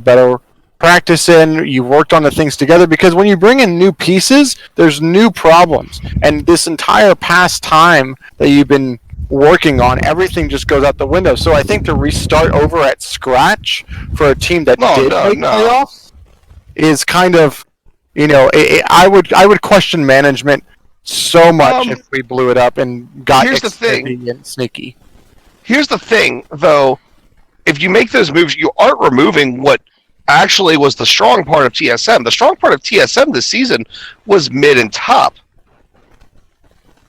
Speaker 6: better practice in, you've worked on the things together, because when you bring in new pieces, there's new problems, and this entire past time that you've been working on, everything just goes out the window. So I think to restart over at scratch for a team that did make playoffs is kind of, I would question management so much if we blew it up and got Xfinity and Sneaky.
Speaker 5: Here's the thing, though. If you make those moves, you aren't removing what actually was the strong part of TSM. The strong part of TSM this season was mid and top.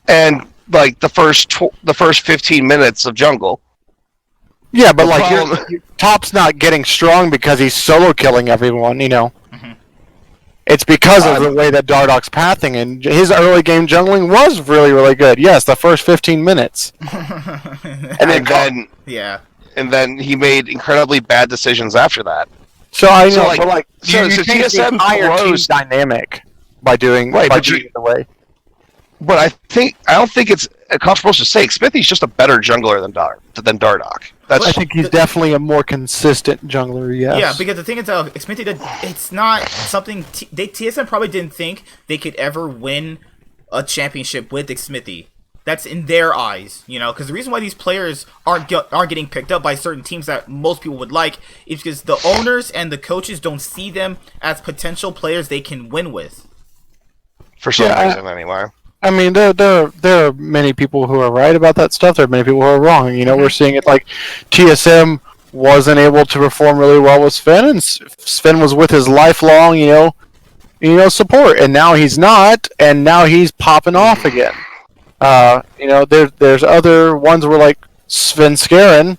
Speaker 5: And like the first 15 minutes of jungle.
Speaker 6: Yeah, but your top's not getting strong because he's solo killing everyone, it's because of the way that Dardoch's pathing and his early game jungling was really, really good. Yes, the first 15 minutes.
Speaker 4: Yeah.
Speaker 5: And then he made incredibly bad decisions after that.
Speaker 6: So I know,
Speaker 5: So, like,
Speaker 6: but like,
Speaker 5: so
Speaker 6: you change the
Speaker 5: TSM
Speaker 6: entire team
Speaker 5: throws-
Speaker 6: dynamic by doing
Speaker 5: Right,
Speaker 6: by
Speaker 5: but
Speaker 6: doing it the way.
Speaker 5: But I don't think it's comfortable to say Smithy's just a better jungler than Dardoch. That's
Speaker 6: I think he's definitely a more consistent jungler. Yes.
Speaker 4: Yeah, because the thing is, Smithy, it's not something TSM probably didn't think they could ever win a championship with Smithy. That's in their eyes, you know, because the reason why these players aren't getting picked up by certain teams that most people would like is because the owners and the coaches don't see them as potential players they can win with.
Speaker 5: for some
Speaker 6: Yeah,
Speaker 5: reason anyway.
Speaker 6: I mean, there are many people who are right about that stuff. There are many people who are wrong. You know, we're seeing it like TSM wasn't able to perform really well with Sven, and Sven was with his lifelong, you know, support, and now he's not, and now he's popping off again. You know, there's other ones where like Sven Skaren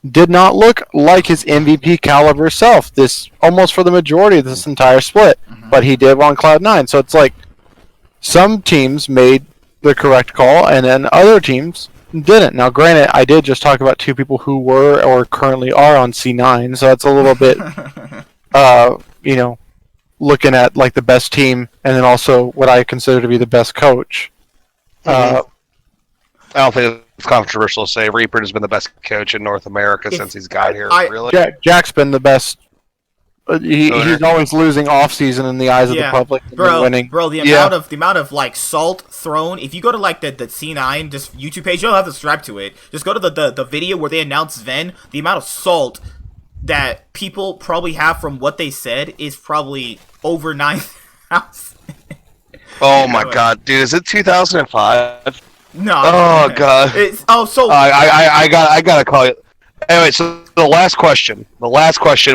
Speaker 6: did not look like his MVP caliber self. This almost for the majority of this entire split, but he did on Cloud9. So it's like some teams made the correct call, and then other teams didn't. Now, granted, I did just talk about two people who were or currently are on C9, so that's a little bit, you know, looking at like the best team, and then also what I consider to be the best coach.
Speaker 5: I don't think it's controversial to say Reaper has been the best coach in North America since he's got here. Really?
Speaker 6: Jack's been the best. He's always losing off season in the eyes of the public, and then winning.
Speaker 4: Bro, the amount of like salt thrown. If you go to like the C9 just YouTube page, you don't have to subscribe to it. Just go to the video where they announce Sven. The amount of salt that people probably have from what they said is probably over 9,000.
Speaker 5: Oh my god, dude! Is it 2005?
Speaker 4: No.
Speaker 5: Oh god.
Speaker 4: It's
Speaker 5: I gotta call you. Anyway, so the last question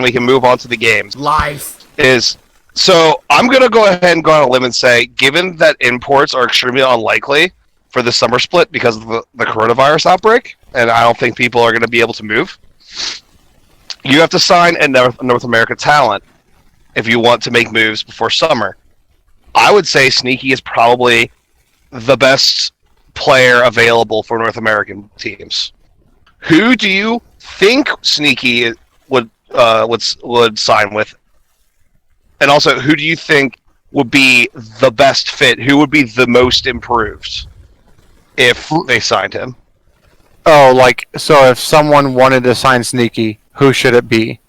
Speaker 5: we can move on to the games.
Speaker 4: live.
Speaker 5: Is so I'm gonna go ahead and go on a limb and say, given that imports are extremely unlikely for the summer split because of the coronavirus outbreak, and I don't think people are gonna be able to move, you have to sign a North America talent if you want to make moves before summer. I would say Sneaky is probably the best player available for North American teams. Who do you think Sneaky would sign with? And also, who do you think would be the best fit? Who would be the most improved if they signed him?
Speaker 6: Oh, like, so if someone wanted to sign Sneaky, who should it be?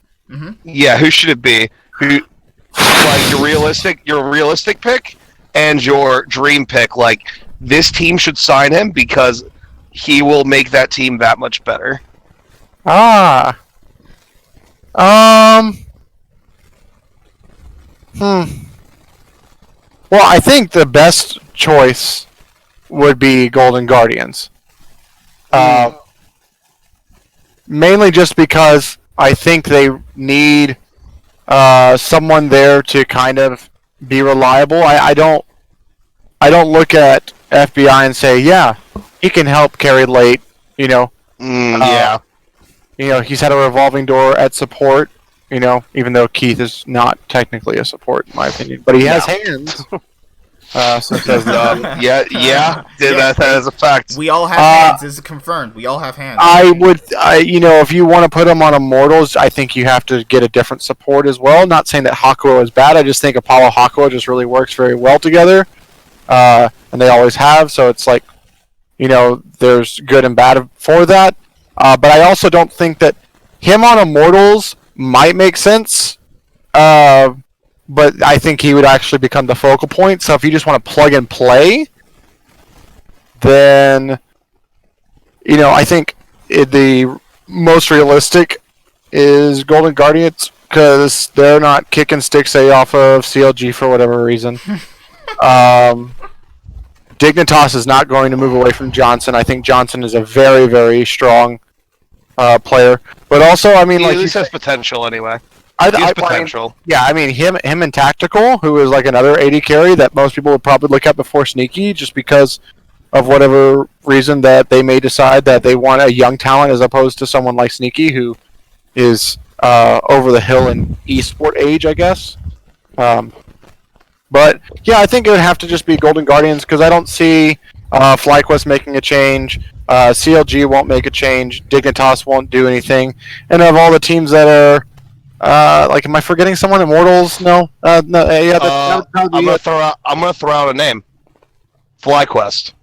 Speaker 5: Yeah, who should it be? Who, like your realistic pick and your dream pick? Like, this team should sign him because he will make that team that much better.
Speaker 6: Well, I think the best choice would be Golden Guardians. Mainly just because I think they need someone there to kind of be reliable. I don't look at FBI and say, yeah, he can help carry late. You know,
Speaker 5: Yeah.
Speaker 6: you know, he's had a revolving door at support. You know, even though Keith is not technically a support in my opinion, but he has hands. So says
Speaker 5: that is a fact.
Speaker 4: We all have hands. This is confirmed. We all have hands.
Speaker 6: You know, if you want to put him on Immortals, I think you have to get a different support as well. Not saying that Hakuo is bad. I just think Apollo Hakuo just really works very well together, and they always have. So it's like, you know, there's good and bad for that. But I also don't think that him on Immortals might make sense. But I think he would actually become the focal point. So if you just want to plug and play, then, you know, I think the most realistic is Golden Guardians because they're not kicking Stixxay off of CLG for whatever reason. Dignitas is not going to move away from Johnson. I think Johnson is a very, very strong player. But also, I mean,
Speaker 5: He
Speaker 6: like
Speaker 5: at least has potential anyway.
Speaker 6: I
Speaker 5: potential.
Speaker 6: Yeah, I mean him and Tactical, who is like another AD carry that most people would probably look at before Sneaky, just because of whatever reason that they may decide that they want a young talent as opposed to someone like Sneaky, who is over the hill in esport age, I guess. But yeah, I think it would have to just be Golden Guardians because I don't see FlyQuest making a change. CLG won't make a change. Dignitas won't do anything. And of all the teams that are am I forgetting someone? Immortals? No. No. Yeah.
Speaker 5: I'm gonna throw out a name. FlyQuest.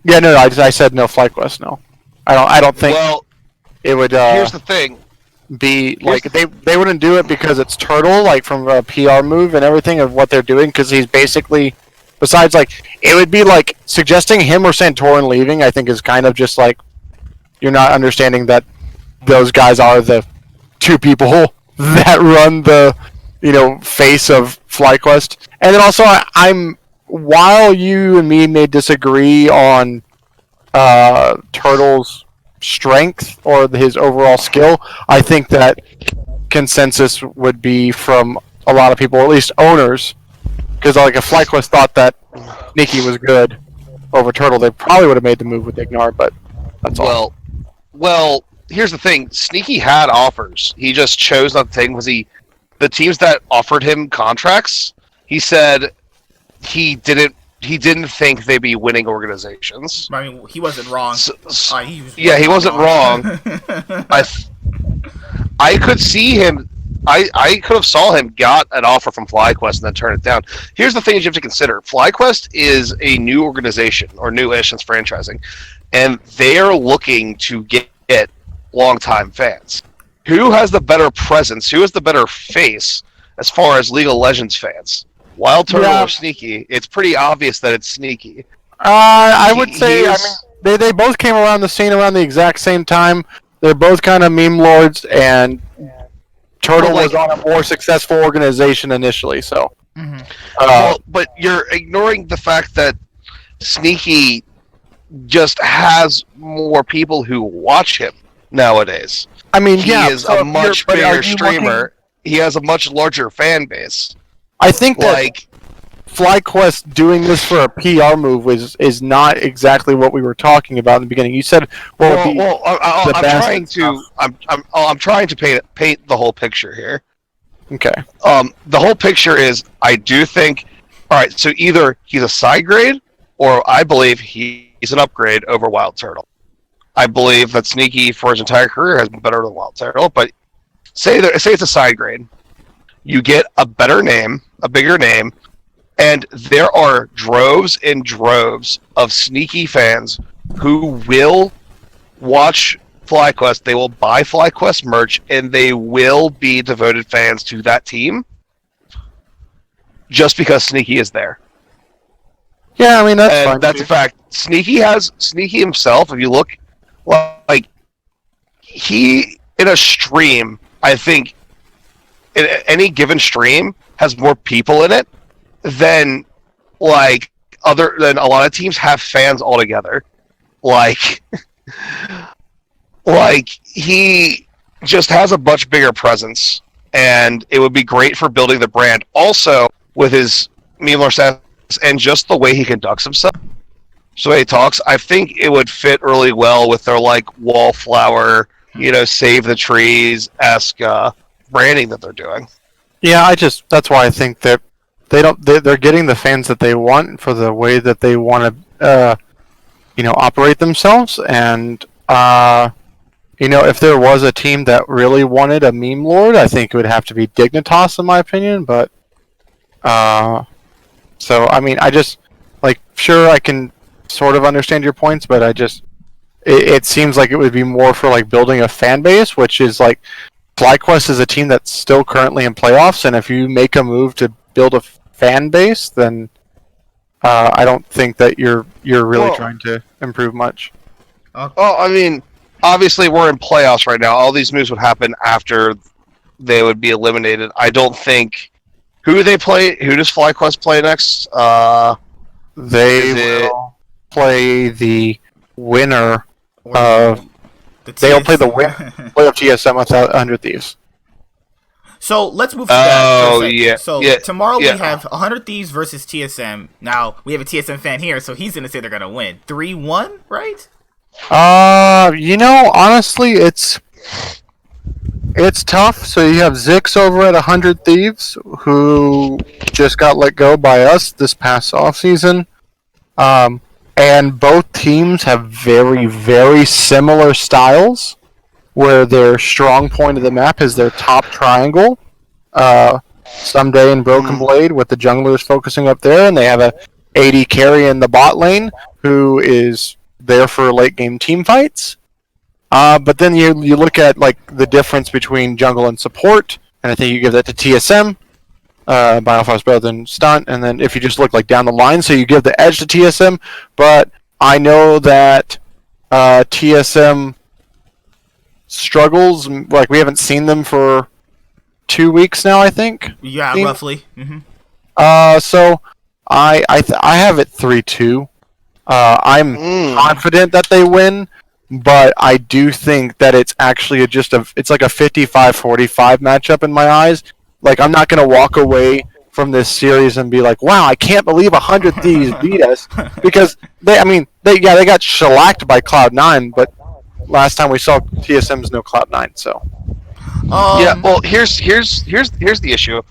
Speaker 6: Yeah. No. I said no. FlyQuest. No. I don't think it would.
Speaker 5: Here's the thing.
Speaker 6: Be like they wouldn't do it because it's Turtle, like from a PR move and everything of what they're doing, because he's basically, besides like it would be like suggesting him or Santorin leaving. I think is kind of just like you're not understanding that those guys are the two people that run the face of FlyQuest. And then also I'm while you and me may disagree on Turtle's strength or his overall skill, I think that consensus would be from a lot of people, at least owners, because like if FlyQuest thought that Nikki was good over Turtle, they probably would have made the move with Ignar, but that's all.
Speaker 5: Well, here's the thing. Sneaky had offers. He just chose not to take them because the teams that offered him contracts, he said he didn't think they'd be winning organizations.
Speaker 4: I mean, he wasn't wrong.
Speaker 5: He wasn't wrong. I could see him. I could have saw him got an offer from FlyQuest and then turn it down. Here's the thing you have to consider. FlyQuest is a new organization, or new-ish since franchising, and they're looking to get long-time fans. Who has the better presence? Who has the better face as far as League of Legends fans? Wild Turtle or Sneaky? It's pretty obvious that it's Sneaky.
Speaker 6: I would say, they both came around the scene around the exact same time. They're both kind of meme lords, and Turtle was on a more successful organization initially, so.
Speaker 4: Mm-hmm.
Speaker 5: But you're ignoring the fact that Sneaky just has more people who watch him nowadays.
Speaker 6: I mean,
Speaker 5: he is a much bigger streamer. He has a much larger fan base.
Speaker 6: I think that FlyQuest doing this for a PR move is not exactly what we were talking about in the beginning. You said, I'm
Speaker 5: trying to paint the whole picture here.
Speaker 6: Okay.
Speaker 5: The whole picture is, I do think, all right. So either he's a side grade, or I believe he's an upgrade over Wild Turtle. I believe that Sneaky for his entire career has been better than Wild Turtle, but say it's a side grade. You get a better name, a bigger name, and there are droves and droves of Sneaky fans who will watch FlyQuest, they will buy FlyQuest merch, and they will be devoted fans to that team just because Sneaky is there.
Speaker 6: Yeah, I mean, that's fine.
Speaker 5: That's a fact. Sneaky himself, if you look, like, he, in a stream, I think, in any given stream, has more people in it than a lot of teams have fans altogether. Like he just has a much bigger presence, and it would be great for building the brand. Also, with his meme status and just the way he conducts himself, so the way he talks, I think it would fit really well with their wallflower, save the trees-esque branding that they're doing.
Speaker 6: Yeah, that's why I think that they're getting the fans that they want for the way that they want to operate themselves. And if there was a team that really wanted a meme lord, I think it would have to be Dignitas, in my opinion. But so I mean, sure, I can sort of understand your points, but it seems like it would be more for building a fan base, which is FlyQuest is a team that's still currently in playoffs, and if you make a move to build a fan base, then I don't think that you're really trying to improve much.
Speaker 5: I mean, obviously we're in playoffs right now. All these moves would happen after they would be eliminated. I don't think. Who do they play? Who does FlyQuest play next?
Speaker 6: They will play the winner of. They'll play the winner of TSM without 100 Thieves.
Speaker 4: So let's move to that.
Speaker 5: Oh, yeah.
Speaker 4: So tomorrow we have 100 Thieves versus TSM. Now, we have a TSM fan here, so he's going to say they're going to win. 3-1, right?
Speaker 6: Honestly, it's It's tough. So you have Zix over at 100 Thieves, who just got let go by us this past offseason. And both teams have very, very similar styles, where their strong point of the map is their top triangle. Someday in Broken Blade, with the junglers focusing up there, and they have a AD carry in the bot lane, who is there for late game team fights. But then you look at like the difference between jungle and support, and I think you give that to TSM. Biofar is better than Stunt, and then if you just look like down the line, so you give the edge to TSM. But I know that TSM struggles. Like we haven't seen them for 2 weeks now, I think.
Speaker 4: Yeah, roughly. Mm-hmm.
Speaker 6: So I have it 3-2. I'm confident that they win, but I do think that it's actually it's like a 55-45 matchup in my eyes. Like I'm not gonna walk away from this series and be like, wow, I can't believe 100 Thieves beat us, because they got shellacked by Cloud9, but last time we saw TSM's no Cloud9, so.
Speaker 5: Yeah, well, here's the issue,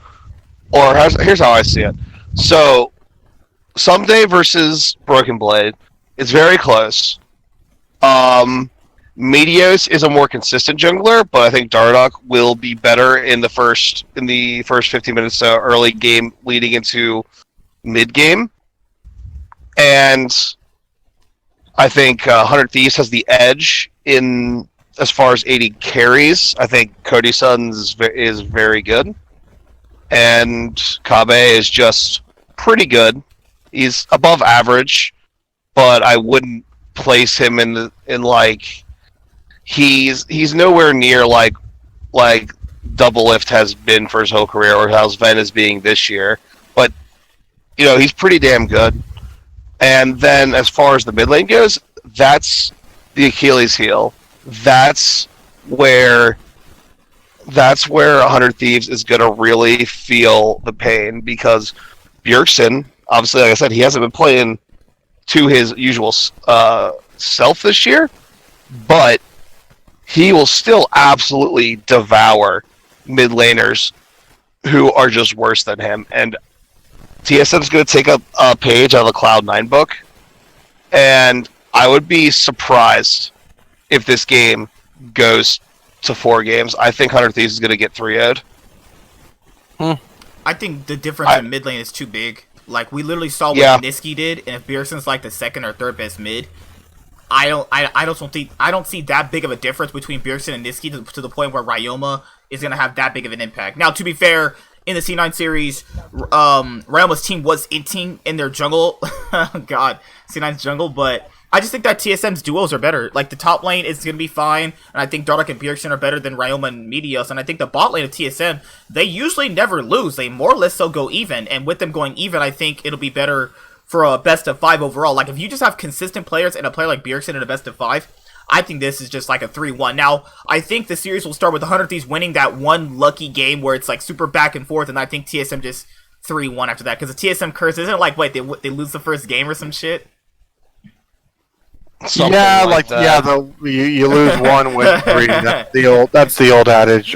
Speaker 5: or here's how I see it. So, Someday versus Broken Blade, it's very close. Meteos is a more consistent jungler, but I think Dardoch will be better in the first 15 minutes early game leading into mid game, and I think 100 Thieves has the edge in as far as AD carries. I think Cody Sons is very good, and Kabe is just pretty good. He's above average, but I wouldn't place him in like he's nowhere near like Doublelift has been for his whole career, or how Sven is being this year. But he's pretty damn good. And then as far as the mid lane goes, that's the Achilles heel. That's where 100 Thieves is going to really feel the pain, because Bjergsen, obviously, like I said, he hasn't been playing to his usual self this year, but he will still absolutely devour mid laners who are just worse than him. And TSM's going to take a page out of the Cloud9 book, and I would be surprised if this game goes to 4 games. I think 100 Thieves is going to get 3-0'd.
Speaker 4: I think the difference in mid lane is too big. Like, we literally saw what Niski did, and if Bjergsen's like the second or third best mid, I don't see that big of a difference between Bjergsen and Niski to the point where Ryoma is gonna have that big of an impact. Now, to be fair, in the C9 series, Ryoma's team was inting in their jungle. God, C9's jungle, but I just think that TSM's duos are better. Like, the top lane is going to be fine, and I think Dardoch and Bjergsen are better than Ryoma and Meteos, and I think the bot lane of TSM, they usually never lose. They more or less so go even, and with them going even, I think it'll be better for a best of 5 overall. Like, if you just have consistent players and a player like Bjergsen in a best of 5, I think this is just like a 3-1. Now, I think the series will start with 100 Thieves winning that one lucky game where it's like super back and forth, and I think TSM just 3-1 after that, because the TSM curse isn't like, wait, they lose the first game or some shit?
Speaker 5: Something like that.
Speaker 6: You lose one, win 3. That's the old adage.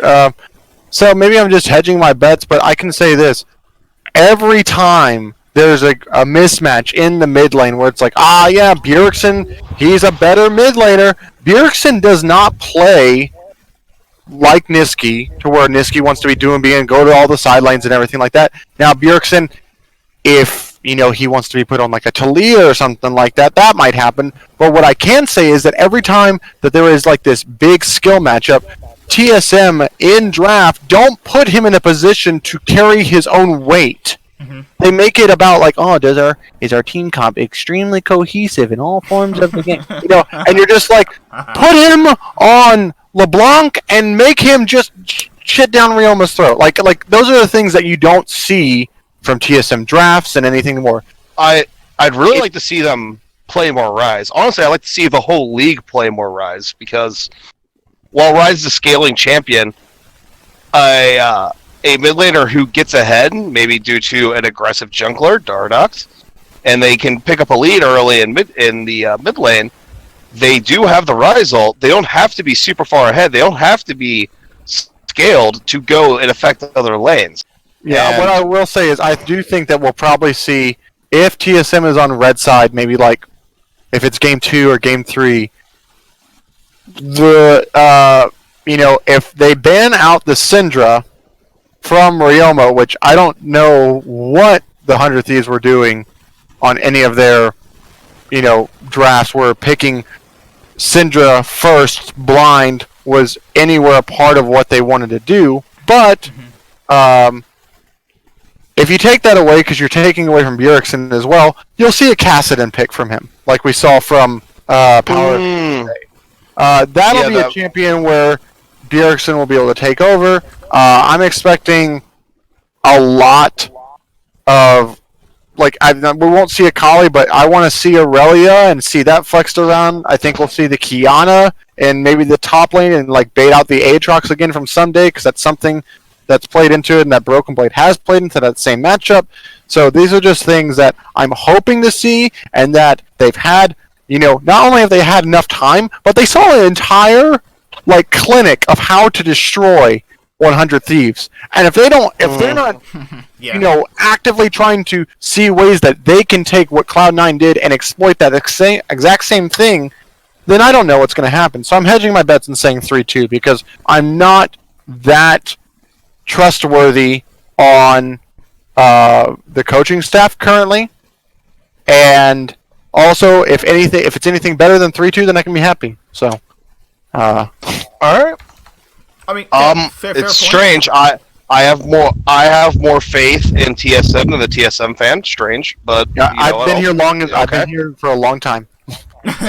Speaker 6: So maybe I'm just hedging my bets, but I can say this: every time there's a mismatch in the mid lane where it's like, Bjergsen, he's a better mid laner. Bjergsen does not play like Niski, to where Niski wants to be doing being go to all the side lanes and everything like that. Now Bjergsen, if he wants to be put on like a Taliyah or something like that, that might happen. But what I can say is that every time that there is like this big skill matchup, TSM in draft don't put him in a position to carry his own weight. Mm-hmm. They make it about like, is our team comp extremely cohesive in all forms of the game? And you're just like, put him on LeBlanc and make him just shit down Ryoma's throat. Like those are the things that you don't see from TSM drafts and anything more.
Speaker 5: I'd really like to see them play more Ryze. Honestly, I'd like to see the whole league play more Ryze, because while Ryze is a scaling champion, a mid laner who gets ahead, maybe due to an aggressive jungler, Dardoch, and they can pick up a lead early in the mid lane, they do have the Ryze ult. They don't have to be super far ahead. They don't have to be scaled to go and affect the other lanes.
Speaker 6: Yeah,
Speaker 5: And-
Speaker 6: what I will say is I do think that we'll probably see, if TSM is on red side, maybe like if it's game 2 or game 3, if they ban out the Syndra from Ryomo, which I don't know what the 100 Thieves were doing on any of their, drafts, were picking Syndra first blind was anywhere a part of what they wanted to do, but if you take that away, because you're taking away from Bjergsen as well, you'll see a Kassadin pick from him, like we saw from Power. That'll be a champion where Bjergsen will be able to take over. I'm expecting a lot of, we won't see a Kali, but I want to see Aurelia and see that flexed around. I think we'll see the Kiana and maybe the top lane and bait out the Aatrox again from Sunday, because that's something that's played into it, and that Broken Blade has played into that same matchup. So these are just things that I'm hoping to see, and that they've had, not only have they had enough time, but they saw an entire clinic of how to destroy 100 Thieves. And if they're not,
Speaker 4: Yeah.
Speaker 6: actively trying to see ways that they can take what Cloud9 did and exploit that exact same thing, then I don't know what's going to happen. So I'm hedging my bets and saying 3-2, because I'm not that trustworthy on the coaching staff currently, and also if it's anything better than 3-2, then I can be happy. So,
Speaker 5: all right.
Speaker 4: I mean, fair
Speaker 5: it's
Speaker 4: point.
Speaker 5: strange. I have more faith in TSM than the TSM fan. Strange, but
Speaker 6: yeah, I've been here I've
Speaker 5: Okay.
Speaker 6: been here for a long time.
Speaker 4: he said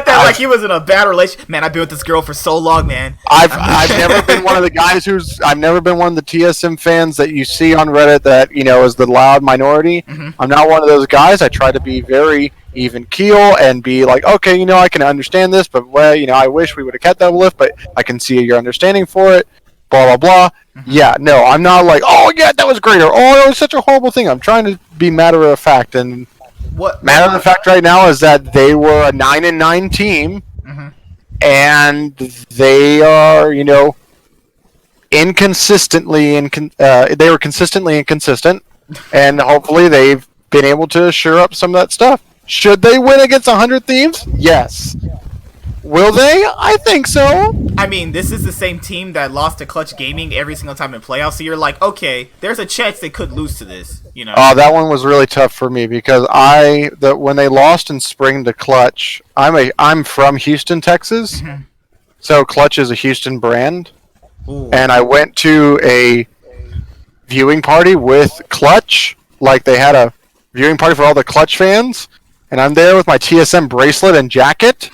Speaker 4: that like he was in a bad relationship. Man, I've been with this girl for so long, man.
Speaker 6: I've never been one of the guys I've never been one of the TSM fans that you see on Reddit that is the loud minority. I'm not one of those guys. I try to be very even keel and be like, okay, I can understand this, but I wish we would have kept that lift, but I can see your understanding for it. Blah blah blah. Yeah, no, I'm not like, oh yeah, that was great, or oh, it was such a horrible thing. I'm trying to be matter of fact, and
Speaker 4: What?
Speaker 6: matter of fact right now is that they were a 9-9 team, and they are, inconsistently they were consistently inconsistent, and hopefully they've been able to shore up some of that stuff. Should they win against 100 Thieves? Yes. Will they? I think so.
Speaker 4: I mean, this is the same team that lost to Clutch Gaming every single time in playoffs. So you're like, okay, there's a chance they could lose to this.
Speaker 6: Oh, that one was really tough for me, because when they lost in spring to Clutch, I'm from Houston, Texas, so Clutch is a Houston brand, and I went to a viewing party with Clutch, they had a viewing party for all the Clutch fans, and I'm there with my TSM bracelet and jacket,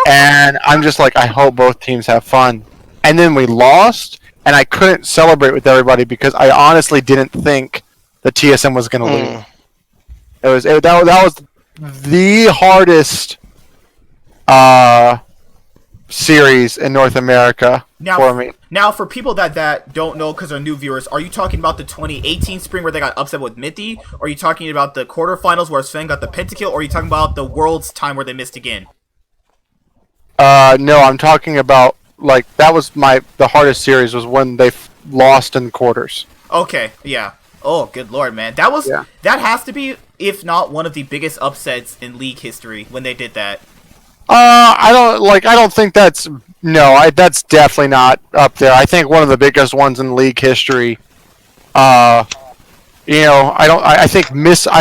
Speaker 6: and I'm just like, I hope both teams have fun. And then we lost, and I couldn't celebrate with everybody because I honestly didn't think the TSM was going to lose. That was the hardest series in North America for me.
Speaker 4: Now, for people that don't know because they're new viewers, are you talking about the 2018 spring where they got upset with Mithy? Or are you talking about the quarterfinals where Sven got the pentakill? Or are you talking about the Worlds time where they missed again?
Speaker 6: No, I'm talking about, that was the hardest series was when they lost in quarters.
Speaker 4: Okay, yeah. Oh, good lord, man. That has to be, if not one of the biggest upsets in league history when they did that.
Speaker 6: I don't think that's definitely not up there. I think one of the biggest ones in league history. I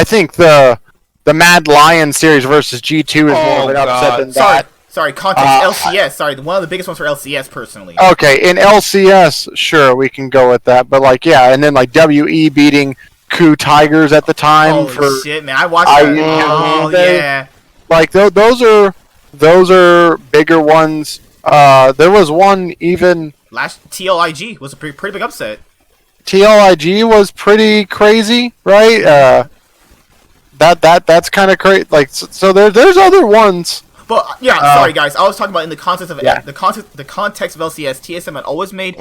Speaker 6: think the Mad Lion series versus G2 is more of an upset than that.
Speaker 4: Sorry, context, LCS. Sorry, one of the biggest ones for LCS, personally.
Speaker 6: Okay, in LCS, sure, we can go with that. But, and then, WE beating Coup Tigers at the time.
Speaker 4: Holy shit, man. I watched that. Yeah.
Speaker 6: Those are bigger ones. There was one even...
Speaker 4: Last TLIG was a pretty big upset.
Speaker 6: TLIG was pretty crazy, right? That's kind of crazy. So there's other ones.
Speaker 4: But sorry guys, I was talking about in the context of the context of LCS. TSM had always made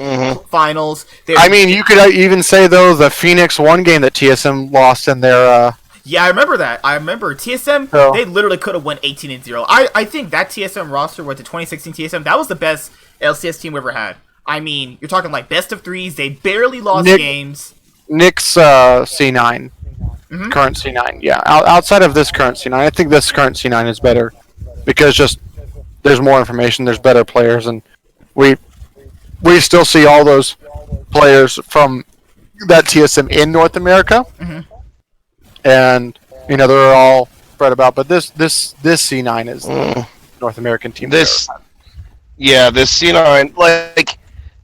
Speaker 4: finals.
Speaker 6: You could even say though the Phoenix 1 game that TSM lost in their.
Speaker 4: Yeah, I remember that. I remember TSM. They literally could have went 18-0. I think that TSM roster with the 2016 TSM, that was the best LCS team we ever had. I mean, you're talking like best of threes. They barely lost
Speaker 6: Nick-
Speaker 4: games.
Speaker 6: Nick's C9, current C9. Yeah, outside of this current C9, I think this current C9 is better because just there's more information, there's better players, and we still see all those players from that TSM in North America, and they're all spread about. But this C9 is the North American team.
Speaker 5: This C9, like,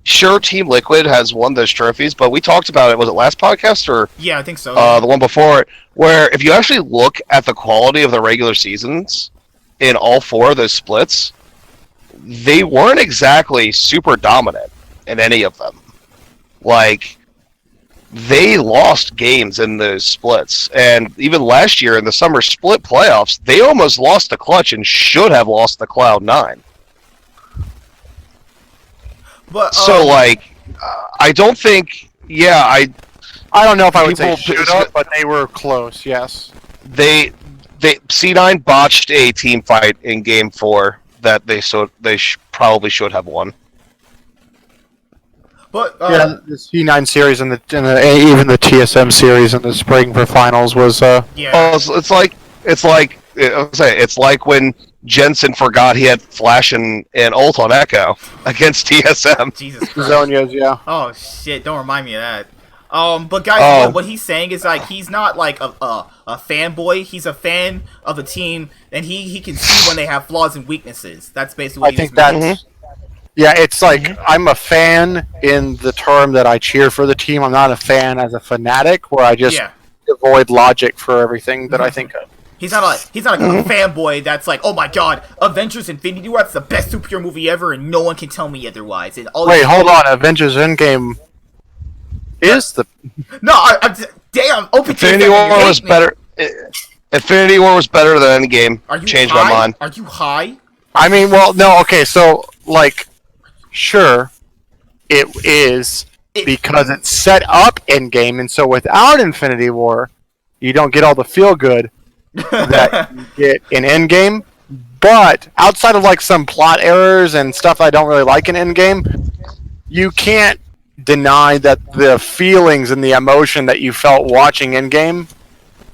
Speaker 5: sure, Team Liquid has won those trophies, but we talked about it. Was it last podcast or
Speaker 4: Yeah, I think so.
Speaker 5: the one before it? Where if you actually look at the quality of the regular seasons in all 4 of those splits, they weren't exactly super dominant in any of them. Like, they lost games in those splits, and even last year in the summer split playoffs, they almost lost the Clutch and should have lost the Cloud9.
Speaker 4: But
Speaker 5: So, I don't think. Yeah,
Speaker 6: I don't know if I would say
Speaker 5: People-
Speaker 6: should have, but they were close. Yes.
Speaker 5: they C9 botched a team fight in Game 4 that they probably should have won.
Speaker 4: but
Speaker 6: Yeah, the C9 series and even the TSM series in the spring for finals was
Speaker 4: yeah.
Speaker 5: Oh, it's like when Jensen forgot he had Flash and ult on Echo against TSM.
Speaker 4: Jesus Christ.
Speaker 6: Zonias, yeah.
Speaker 4: Oh shit! Don't remind me of that. But guys,
Speaker 5: Oh.
Speaker 4: what he's saying is like he's not like a fanboy. He's a fan of the team, and he can see when they have flaws and weaknesses. That's basically what
Speaker 6: I think
Speaker 4: he's
Speaker 6: that's yeah. It's like I'm a fan in the term that I cheer for the team. I'm not a fan as a fanatic, where I just
Speaker 4: yeah.
Speaker 6: avoid logic for everything that I think of.
Speaker 4: He's not a fanboy that's like, oh my god, Avengers Infinity War, that's the best superhero movie ever, and no one can tell me otherwise. And all
Speaker 6: Wait, hold on. Avengers Endgame is the
Speaker 4: No, I'm just, damn. OPT
Speaker 5: Infinity War was better. Infinity War was better than Endgame.
Speaker 4: Are you
Speaker 5: Changed
Speaker 4: high?
Speaker 5: my mind.
Speaker 4: Are you high?
Speaker 6: I mean, well, no, okay, so, like, sure, it is because it's set up in game, and so without Infinity War, you don't get all the feel good that you get in Endgame. But outside of like some plot errors and stuff I don't really like in Endgame, you can't deny that the feelings and the emotion that you felt watching Endgame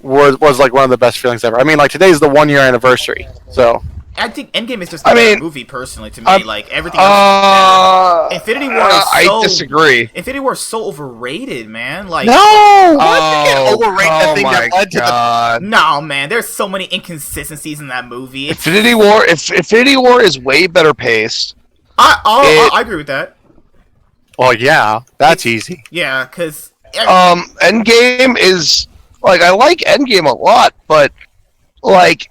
Speaker 6: was like one of the best feelings ever. I mean, like today's the 1 year anniversary, so.
Speaker 4: I think Endgame is just a better movie, personally, to me. Like, everything else is better. Infinity War is so...
Speaker 5: I disagree.
Speaker 4: Infinity War is so overrated, man. Like,
Speaker 6: No!
Speaker 5: Oh,
Speaker 6: overrate the thing that led to the
Speaker 5: God.
Speaker 4: no, man, there's so many inconsistencies in that movie.
Speaker 5: Infinity War. Infinity War is way better paced.
Speaker 4: I agree with that.
Speaker 6: Well, yeah, that's easy.
Speaker 4: Yeah, because...
Speaker 5: Endgame is like I like Endgame a lot, but like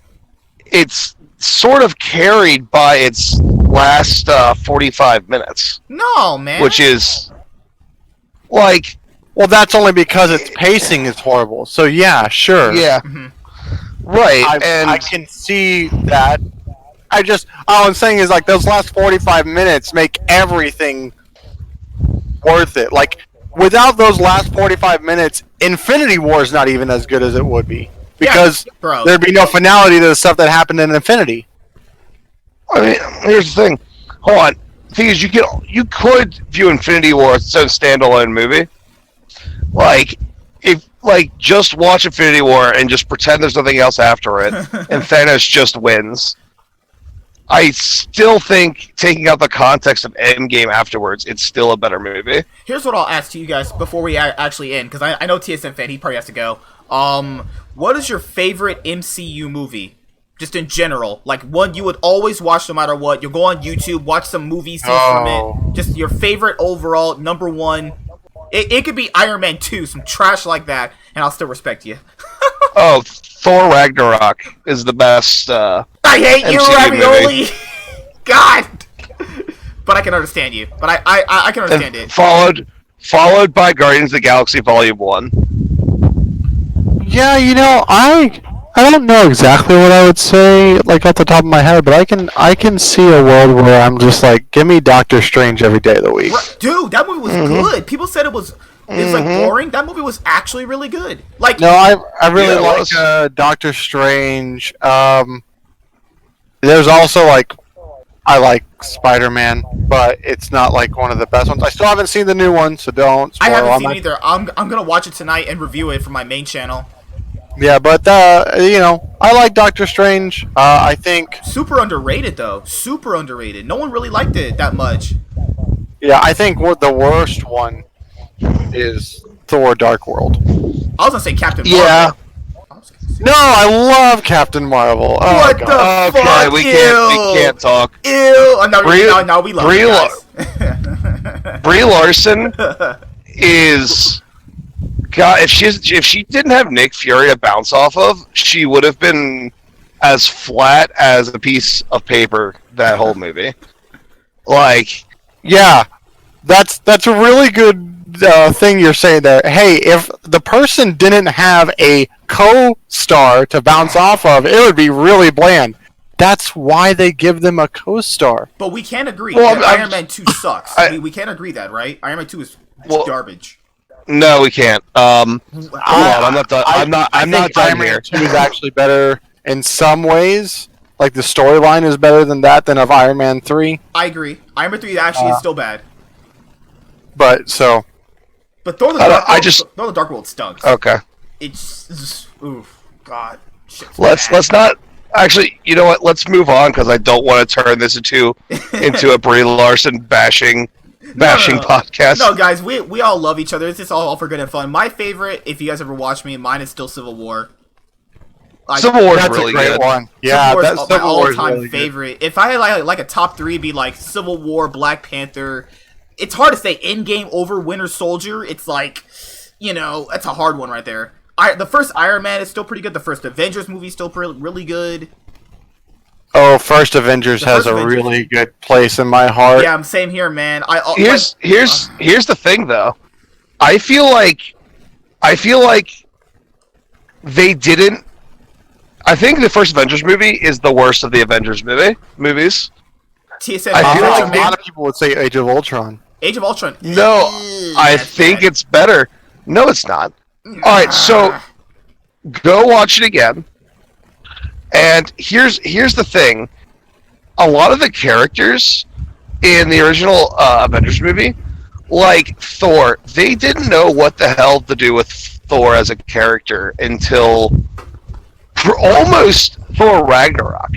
Speaker 5: it's sort of carried by its last 45 minutes,
Speaker 4: No, man.
Speaker 5: which is like
Speaker 6: Well, that's only because its pacing is horrible. So yeah, sure.
Speaker 5: yeah, right.
Speaker 6: I can see that. All I'm saying is like those last 45 minutes make everything worth it. Like without those last 45 minutes, Infinity War is not even as good as it would be because
Speaker 4: bro.
Speaker 6: there'd be no finality to the stuff that happened in Infinity.
Speaker 5: I mean, here's the thing. Hold on. The thing is, you could view Infinity War as its own standalone movie. Like, just watch Infinity War and just pretend there's nothing else after it, and Thanos just wins. I still think, taking out the context of Endgame afterwards, it's still a better movie.
Speaker 4: Here's what I'll ask to you guys before we actually end, because I know TSM fan, he probably has to go. What is your favorite MCU movie? Just in general. Like, one you would always watch no matter what. You'll go on YouTube, watch some movie scenes from it. Just your favorite overall, number one. It could be Iron Man 2, some trash like that, and I'll still respect you.
Speaker 5: Oh, Thor Ragnarok is the best.
Speaker 4: I hate you,
Speaker 5: MCU
Speaker 4: Ravioli! God! But I can understand you. But I can understand it.
Speaker 5: Followed by Guardians of the Galaxy Volume 1.
Speaker 6: Yeah, I don't know exactly what I would say, like off the top of my head, but I can see a world where I'm just like, give me Doctor Strange every day of the week.
Speaker 4: Dude, that movie was good. People said it was like boring. That movie was actually really good. Like,
Speaker 6: No, I really
Speaker 5: Yeah, it
Speaker 6: like
Speaker 5: was.
Speaker 6: Doctor Strange. There's also like I like Spider-Man, but it's not like one of the best ones. I still haven't seen the new one, so don't
Speaker 4: I
Speaker 6: spoil
Speaker 4: haven't
Speaker 6: on
Speaker 4: seen
Speaker 6: that.
Speaker 4: it either. I'm gonna watch it tonight and review it for my main channel.
Speaker 6: Yeah, but I like Doctor Strange. I think,
Speaker 4: Super underrated though. Super underrated. No one really liked it that much.
Speaker 6: I think what the worst one is Thor: Dark World.
Speaker 4: I was gonna say Captain Marvel.
Speaker 5: Yeah.
Speaker 4: I was gonna say-
Speaker 6: No, I love Captain Marvel. Oh,
Speaker 4: What
Speaker 6: God.
Speaker 4: the
Speaker 5: Okay,
Speaker 4: fuck?
Speaker 5: we
Speaker 4: Ew.
Speaker 5: can't talk.
Speaker 4: Ew. Oh, no,
Speaker 5: Brie-
Speaker 4: no, we love
Speaker 5: Brie
Speaker 4: you
Speaker 5: Lar-
Speaker 4: guys.
Speaker 5: Brie Larson is God. If she didn't have Nick Fury to bounce off of, she would have been as flat as a piece of paper that whole movie. Like,
Speaker 6: Yeah, that's a really good thing you're saying there. Hey, if the person didn't have a co-star to bounce off of, it would be really bland. That's why they give them a co-star.
Speaker 4: But we can agree
Speaker 5: Well,
Speaker 4: that
Speaker 5: I'm-
Speaker 4: Iron Man 2 sucks. we can't agree that, right? Iron Man 2 is
Speaker 5: Well-
Speaker 4: garbage.
Speaker 5: no, we can't. Hold on, I'm not done. I'm not
Speaker 6: think
Speaker 5: done
Speaker 6: Iron Man
Speaker 5: here.
Speaker 6: 2 is actually better in some ways. Like the storyline is better than of Iron Man 3.
Speaker 4: I agree. Iron Man 3 actually is still bad.
Speaker 6: But so
Speaker 4: But Thor the
Speaker 5: I
Speaker 4: Dark World,
Speaker 5: just-
Speaker 4: Thor the Dark World stunk.
Speaker 5: Okay,
Speaker 4: It's just, oof, God. Shit's
Speaker 5: let's
Speaker 4: bad.
Speaker 5: not. Actually, you know what? Let's move on because I don't want to turn this into a Brie Larson bashing podcast.
Speaker 4: No, guys, we all love each other. It's just all for good and fun. My favorite, if you guys ever watch me, mine is still Civil War. Like,
Speaker 5: Civil War's
Speaker 6: that's
Speaker 5: really
Speaker 6: a great
Speaker 5: good.
Speaker 6: one.
Speaker 4: Civil
Speaker 6: Yeah,
Speaker 4: War is
Speaker 6: that's
Speaker 4: my
Speaker 6: Civil War is
Speaker 4: all-time
Speaker 6: really good.
Speaker 4: favorite. If I had like a top three, it'd be like Civil War, Black Panther. It's hard to say Endgame over Winter Soldier. It's like, that's a hard one right there. The first Iron Man is still pretty good. The first Avengers movie is still really good.
Speaker 6: Oh, First Avengers
Speaker 4: The
Speaker 6: has
Speaker 4: first
Speaker 6: a
Speaker 4: Avengers.
Speaker 6: really good place in my heart.
Speaker 4: Yeah, I'm same here, man.
Speaker 5: Here's the thing though. I feel like they didn't. I think the first Avengers movie is the worst of the Avengers movies.
Speaker 4: TSN,
Speaker 5: I feel
Speaker 6: A
Speaker 5: like
Speaker 6: lot of people would say Age of Ultron.
Speaker 4: Age of Ultron.
Speaker 5: No, I
Speaker 4: that's
Speaker 5: think
Speaker 4: bad.
Speaker 5: it's better. No, it's not. All right, so go watch it again. And here's the thing: a lot of the characters in the original Avengers movie, like Thor, they didn't know what the hell to do with Thor as a character until almost Thor Ragnarok.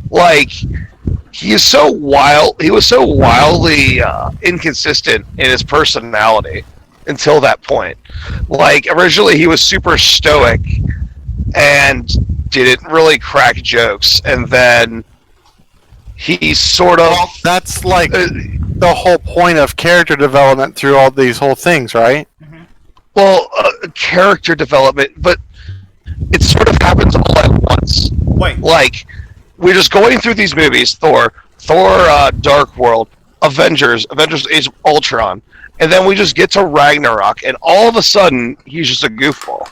Speaker 5: Like, he was so wildly inconsistent in his personality until that point. Like, originally he was super stoic and didn't really crack jokes, and then he sort of
Speaker 6: That's like the whole point of character development through all these whole things, right?
Speaker 5: character development, but it sort of happens all at once.
Speaker 4: Wait,
Speaker 5: Like, we're just going through these movies: Thor, Dark World, Avengers Age of Ultron, and then we just get to Ragnarok, and all of a sudden he's just a goofball.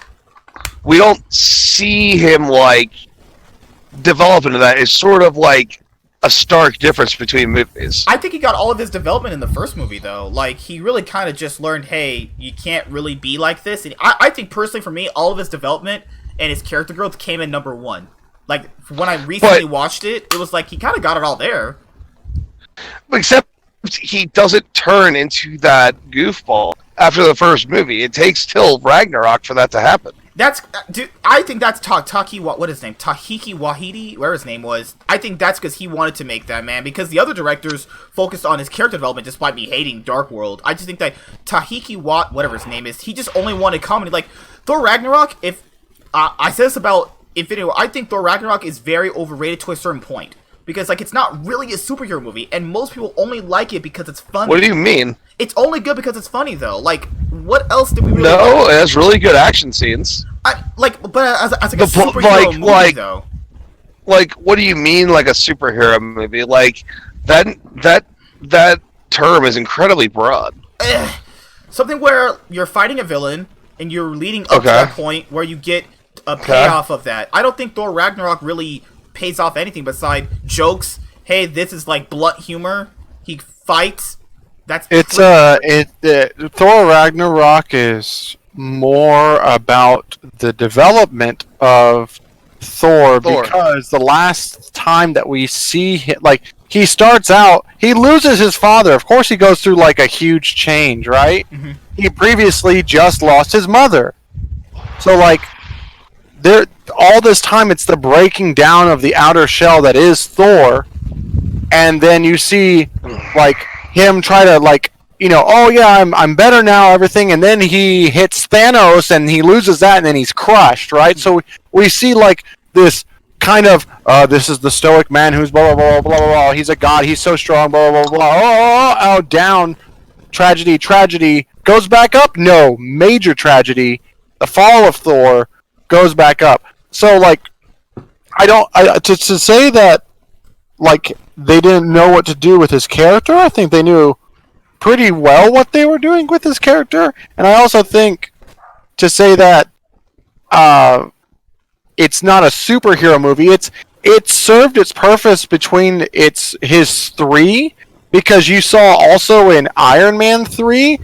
Speaker 5: We don't see him like develop into that. It's sort of like a stark difference between movies.
Speaker 4: I think he got all of his development in the first movie, though. Like, he really kind of just learned, hey, you can't really be like this. And I think, personally, for me, all of his development and his character growth came in number one. Like, when I recently watched it, it was like he kind of got it all there.
Speaker 5: Except he doesn't turn into that goofball after the first movie. It takes till Ragnarok for that to happen.
Speaker 4: That's, dude, I think that's what his name? Tahiki Wahidi, where his name was. I think that's because he wanted to make that, man. Because the other directors focused on his character development, despite me hating Dark World. I just think that Tahiki whatever his name is, he just only wanted comedy. Like, Thor Ragnarok, if I said this about Infinity War, I think Thor Ragnarok is very overrated to a certain point. Because, like, it's not really a superhero movie, and most people only like it because it's funny.
Speaker 5: What do you mean?
Speaker 4: It's only good because it's funny, though. Like, what else did we really
Speaker 5: No, it has really good action scenes.
Speaker 4: but as like a
Speaker 5: The
Speaker 4: superhero movie, though.
Speaker 5: Like, what do you mean, like a superhero movie? Like, that term is incredibly broad.
Speaker 4: Something where you're fighting a villain, and you're leading up to
Speaker 5: Okay.
Speaker 4: that point where you get a payoff of that. I don't think Thor Ragnarok really pays off anything beside jokes. Hey, this is like blunt humor. He fights.
Speaker 6: Thor Ragnarok is more about the development of Thor,
Speaker 5: Thor.
Speaker 6: because the last time that we see him, like, he starts out, he loses his father. Of course, he goes through like a huge change, right?
Speaker 4: Mhm.
Speaker 6: He previously just lost his mother, so like, there all this time it's the breaking down of the outer shell that is Thor, and then you see like him try to like, oh yeah, I'm better now, everything, and then he hits Thanos and he loses that and then he's crushed, right? So we see like this kind of this is the stoic man who's blah blah blah blah blah blah. He's a god, he's so strong, blah blah blah blah. Oh, down, tragedy, goes back up. No, major tragedy. The fall of Thor goes back up. So like, to say that like they didn't know what to do with his character, I think they knew pretty well what they were doing with his character, and I also think to say that it's not a superhero movie. It served its purpose between his three, because you saw also in Iron Man 3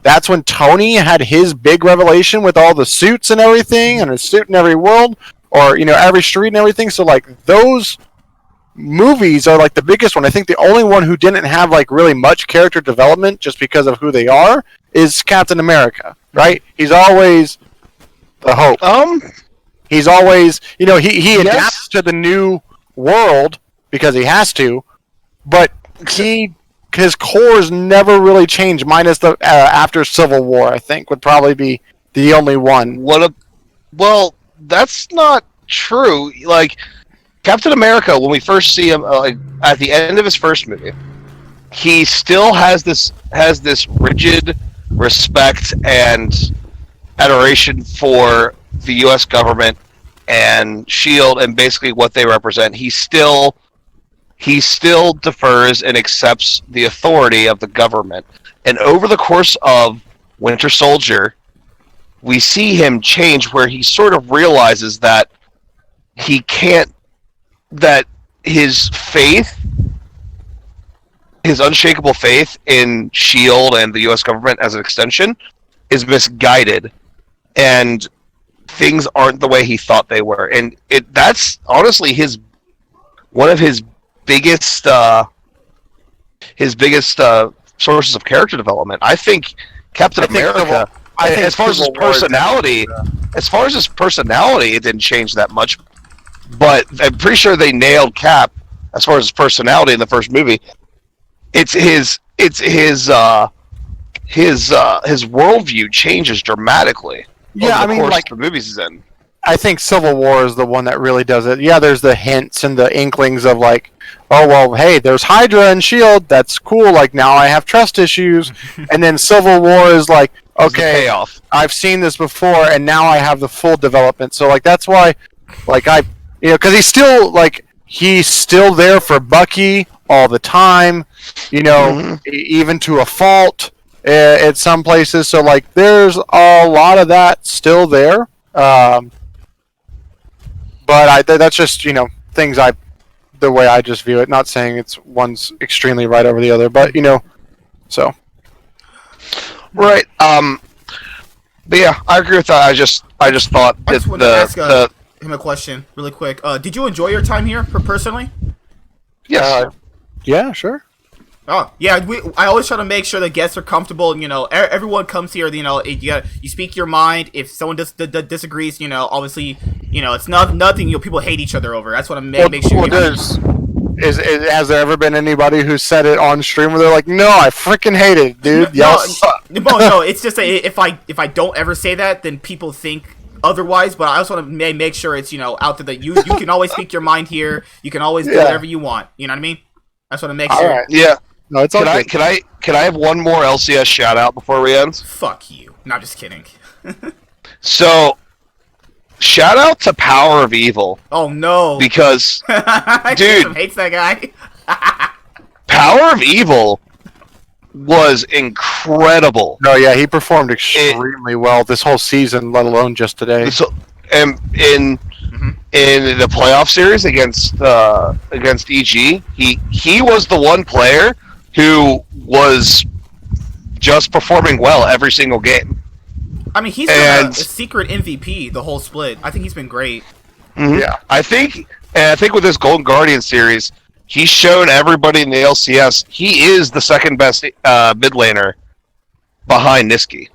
Speaker 6: that's when Tony had his big revelation with all the suits and everything, and a suit in every world, or every street and everything. So like those movies are like the biggest one. I think the only one who didn't have like really much character development just because of who they are is Captain America, right? He's always the hope. He's always, he adapts to the new world because he has to, but his cores never really changed, minus the after Civil War. I think would probably be the only one.
Speaker 5: Well, that's not true. Like Captain America, when we first see him, like at the end of his first movie, he still has this rigid respect and adoration for the U.S. government and SHIELD and basically what they represent. He still defers and accepts the authority of the government. And over the course of Winter Soldier, we see him change, where he sort of realizes that he can't, that his faith, his unshakable faith in SHIELD and the U.S. government as an extension is misguided, and things aren't the way he thought they were. And that's honestly one of his biggest sources of character development. I think Captain America, as far as his personality, it didn't change that much. But I'm pretty sure they nailed Cap as far as his personality in the first movie. It's his worldview changes dramatically.
Speaker 6: Yeah,
Speaker 5: over the course of the movies he's in.
Speaker 6: I think Civil War is the one that really does it. Yeah, there's the hints and the inklings of like, oh well, hey, there's Hydra and SHIELD. That's cool. Like now I have trust issues, and then Civil War is like, okay,
Speaker 5: payoff.
Speaker 6: I've seen this before, and now I have the full development. So like that's why, like because he's still there for Bucky all the time, even to a fault at some places. So like there's a lot of that still there. But that's just things the way I just view it. Not saying it's one's extremely right over the other, but so
Speaker 5: right. But yeah, I agree with that. I just thought
Speaker 4: I
Speaker 5: that
Speaker 4: just wanted to ask him a question really quick. Did you enjoy your time here personally?
Speaker 5: yes.
Speaker 6: yeah, sure.
Speaker 4: Oh yeah, I always try to make sure the guests are comfortable. Everyone comes here. You speak your mind. If someone disagrees, obviously, it's nothing. People hate each other over. That's what I make sure.
Speaker 6: Has there ever been anybody who said it on stream where they're like, "No, I freaking hate it, dude"?
Speaker 4: No, it's just if I don't ever say that, then people think otherwise. But I also want to make sure it's out there that you can always speak your mind here. You can always do whatever you want. You know what I mean? I just want to make sure.
Speaker 6: Right.
Speaker 5: Yeah.
Speaker 6: No, it's all good.
Speaker 5: Can I have one more LCS shout out before we end?
Speaker 4: Fuck you. No, I'm just kidding.
Speaker 5: So, shout out to Power of Evil.
Speaker 4: Oh no.
Speaker 5: Because dude,
Speaker 4: hates that guy.
Speaker 5: Power of Evil was incredible.
Speaker 6: No, yeah, he performed extremely well this whole season, let alone just today.
Speaker 5: So, in the playoff series against EG, he was the one player who was just performing well every single game.
Speaker 4: I mean, he's been a secret MVP the whole split. I think he's been great.
Speaker 5: Mhm.
Speaker 6: Yeah.
Speaker 5: I think with this Golden Guardian series, he's shown everybody in the LCS he is the second best mid laner behind Niski.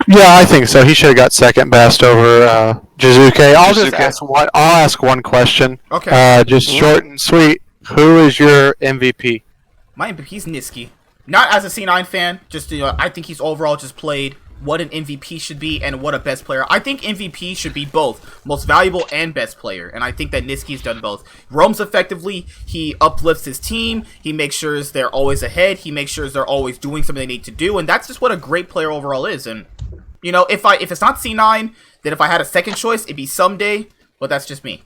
Speaker 6: Yeah, I think so. He should have got second best over Jizuke. I'll ask one question.
Speaker 4: Okay.
Speaker 6: Just short and sweet. Who is your MVP?
Speaker 4: My MVP's Niski. Not as a C9 fan, just I think he's overall just played what an MVP should be and what a best player. I think MVP should be both most valuable and best player, and I think that Niski's done both. Roams effectively, he uplifts his team, he makes sure they're always ahead, he makes sure they're always doing something they need to do, and that's just what a great player overall is. And you know, if it's not C9, then if I had a second choice, it'd be Someday, but that's just me.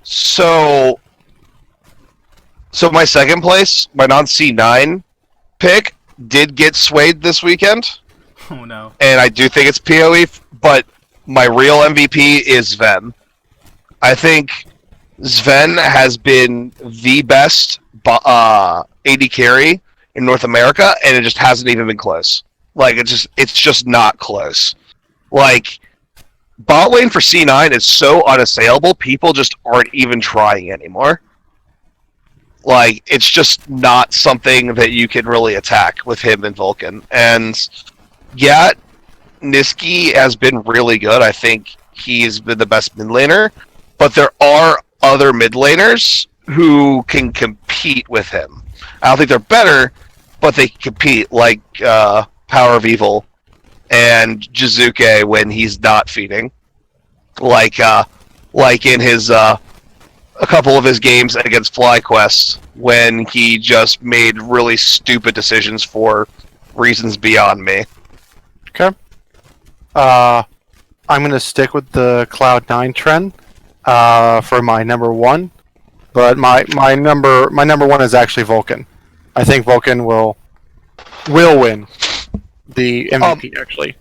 Speaker 5: So my second place, my non C9 pick, did get swayed this weekend,
Speaker 4: Oh no.
Speaker 5: and I do think it's PoE. But my real MVP is Sven. I think Sven has been the best AD carry in North America, and it just hasn't even been close. Like it's just not close. Like bot lane for C9 is so unassailable, people just aren't even trying anymore. Like it's just not something that you can really attack with him and Vulcan. And yeah, Niski has been really good. I think he's been the best mid laner, but there are other mid laners who can compete with him. I don't think they're better, but they compete, like Power of Evil and Jizuke when he's not feeding. Like in his a couple of his games against FlyQuest when he just made really stupid decisions for reasons beyond me.
Speaker 6: Okay. I'm gonna stick with the Cloud9 trend for my number one, but my number one is actually Vulcan. I think Vulcan will win the MVP. Actually,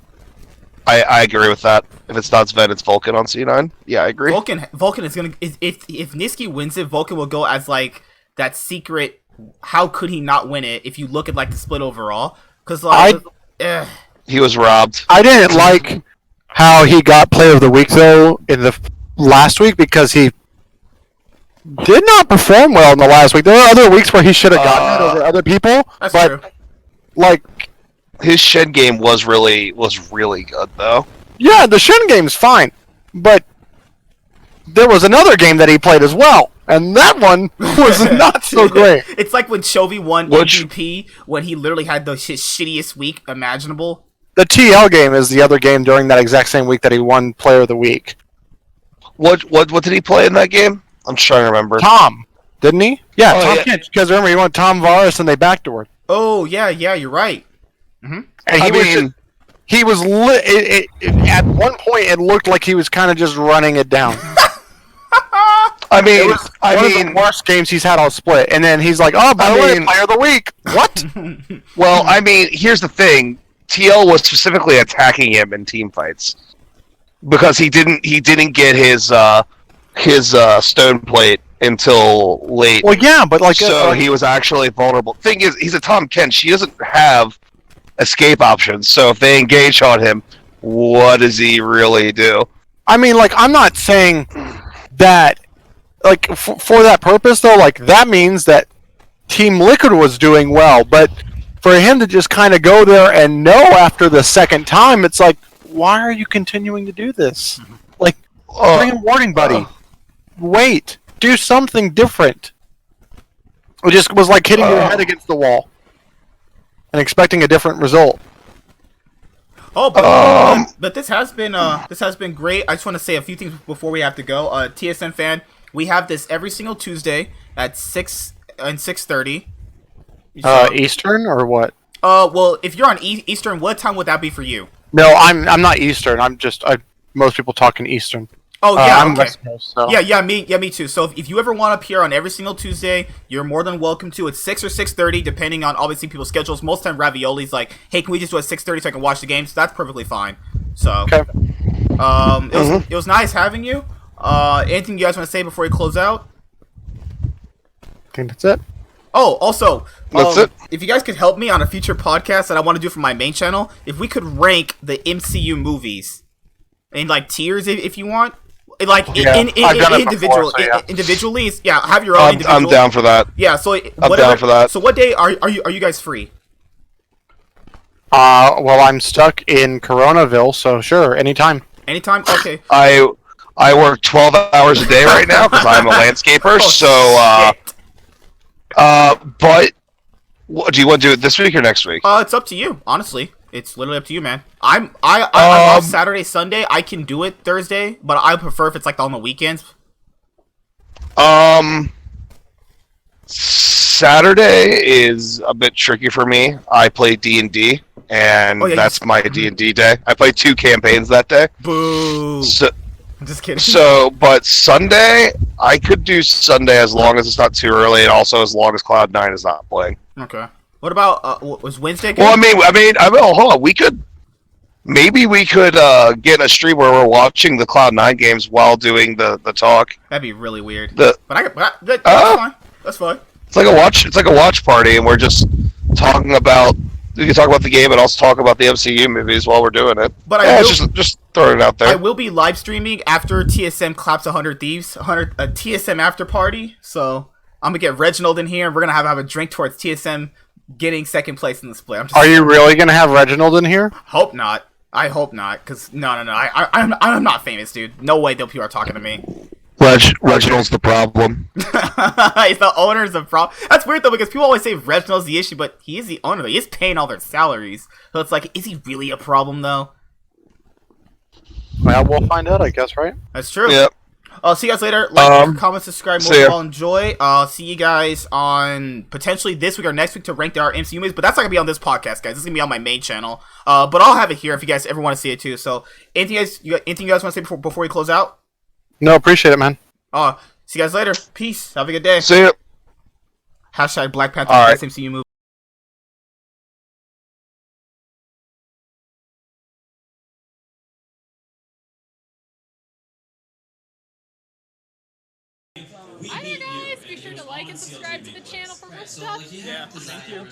Speaker 5: I agree with that. If it's not Sven, it's Vulcan on C9. Yeah, I agree.
Speaker 4: Vulcan is gonna if Niski wins it, Vulcan will go as like that secret. How could he not win it? If you look at like the split overall, because like
Speaker 5: He was robbed.
Speaker 6: I didn't like how he got Player of the Week though in the last week because he did not perform well in the last week. There were other weeks where he should have gotten it over other people,
Speaker 4: that's
Speaker 6: but
Speaker 4: true.
Speaker 6: like.
Speaker 5: His Shen game was really good though.
Speaker 6: Yeah, the Shen game's fine, but there was another game that he played as well, and that one was not so great.
Speaker 4: It's like when Chovy won
Speaker 5: Which-
Speaker 4: MVP when he literally had his shittiest week imaginable.
Speaker 6: The TL game is the other game during that exact same week that he won Player of the Week.
Speaker 5: What did he play in that game? I'm trying to remember.
Speaker 6: Tom, didn't he? Yeah,
Speaker 5: Oh,
Speaker 6: Tom
Speaker 5: yeah.
Speaker 6: Kent, because remember, he won Tom Varus and they backdoored.
Speaker 4: Oh yeah, you're right.
Speaker 6: And
Speaker 5: I
Speaker 6: at one point, it looked like he was kind of just running it down.
Speaker 5: I mean,
Speaker 6: One of the worst games he's had all split. And then he's like, oh, by the way,
Speaker 5: mean-
Speaker 6: Player of the Week. What?
Speaker 5: well, I mean, here's the thing. TL was specifically attacking him in team fights because he didn't get his stone plate until late.
Speaker 6: Well, yeah, but like...
Speaker 5: So he was actually vulnerable. Thing is, he's a Tom Kent. She doesn't have escape options. So if they engage on him, what does he really do?
Speaker 6: I mean, like, I'm not saying that, like, for that purpose, though, like, that means that Team Liquid was doing well, but for him to just kind of go there and know after the second time, it's like, why are you continuing to do this? Like, bring a warning, buddy. Wait. Do something different. It just was like hitting your head against the wall and expecting a different result.
Speaker 4: Oh, but this has been great. I just want to say a few things before we have to go. TSN fan, we have this every single Tuesday at 6 and 6:30.
Speaker 6: Eastern or what?
Speaker 4: Well, if you're on Eastern, what time would that be for you?
Speaker 6: No, I'm not Eastern. Most people talking Eastern.
Speaker 4: Oh yeah,
Speaker 6: I'm
Speaker 4: okay.
Speaker 6: West Coast, so.
Speaker 4: Yeah, me too. So if you ever want to appear on every single Tuesday, you're more than welcome to. It's 6 or 6:30, depending on obviously people's schedules. Most time, Ravioli's like, "Hey, can we just do it at 6:30 so I can watch the game?" So that's perfectly fine. So,
Speaker 6: Okay.
Speaker 4: it was nice having you. Anything you guys want to say before we close out?
Speaker 6: I think that's it.
Speaker 4: Oh, also,
Speaker 5: That's it.
Speaker 4: if you guys could help me on a future podcast that I want to do for my main channel, if we could rank the MCU movies, in like tiers if you want. Like
Speaker 6: Yeah, I've done it before, so yeah.
Speaker 4: individually, have your own individual.
Speaker 5: I'm down for that.
Speaker 4: Yeah, so
Speaker 5: I'm down for that.
Speaker 4: So what day are you guys free?
Speaker 6: Well, I'm stuck in Coronaville, so sure, anytime.
Speaker 4: Anytime. Okay.
Speaker 5: I work 12 hours a day right now because I'm a landscaper.
Speaker 4: Shit.
Speaker 5: But what, do you want to do it this week or next week?
Speaker 4: It's up to you. Honestly, it's literally up to you, man. I'm off Saturday, Sunday. I can do it Thursday, but I prefer if it's like on the weekends.
Speaker 5: Saturday is a bit tricky for me. I play D&D, and that's my D&D day. I play 2 campaigns that day.
Speaker 4: Boo.
Speaker 5: So,
Speaker 4: I'm just kidding.
Speaker 5: but Sunday, I could do Sunday as long as it's not too early, and also as long as Cloud9 is not playing.
Speaker 4: Okay. What about was Wednesday? Good?
Speaker 5: Well, I mean, hold on. Maybe we could get a stream where we're watching the Cloud9 games while doing the talk.
Speaker 4: That'd be really weird.
Speaker 5: That's
Speaker 4: fine. That's fine.
Speaker 5: It's like a watch party, and we're just talking about. We can talk about the game and also talk about the MCU movies while we're doing it.
Speaker 4: But
Speaker 5: just throwing it out there.
Speaker 4: I will be live streaming after TSM claps 100 Thieves, a TSM after party. So I'm gonna get Reginald in here, and we're gonna have a drink towards TSM getting second place in the split.
Speaker 6: Are you really gonna have Reginald in here?
Speaker 4: Hope not. I hope not, cause no. I'm not famous, dude. No way people are talking to me.
Speaker 5: Reginald's the problem.
Speaker 4: He's the owner's the problem. That's weird though, because people always say Reginald's the issue, but he is the owner. He is paying all their salaries, so it's like, is he really a problem though?
Speaker 6: Well, we'll find out, I guess, right?
Speaker 4: That's true.
Speaker 5: Yep.
Speaker 4: I'll see you guys later. Like, comment, subscribe, most of all, enjoy. See you guys on potentially this week or next week to rank our MCU movies, but that's not gonna be on this podcast, guys. This is gonna be on my main channel. But I'll have it here if you guys ever want to see it too. So, anything you guys want to say before we close out?
Speaker 6: No, appreciate it, man.
Speaker 4: See you guys later. Peace. Have a good day.
Speaker 5: See ya.
Speaker 4: Hashtag Black Panther best MCU movie.
Speaker 7: Hi there, guys! Be sure to like and subscribe to the channel for more stuff.
Speaker 4: Yeah, thank you.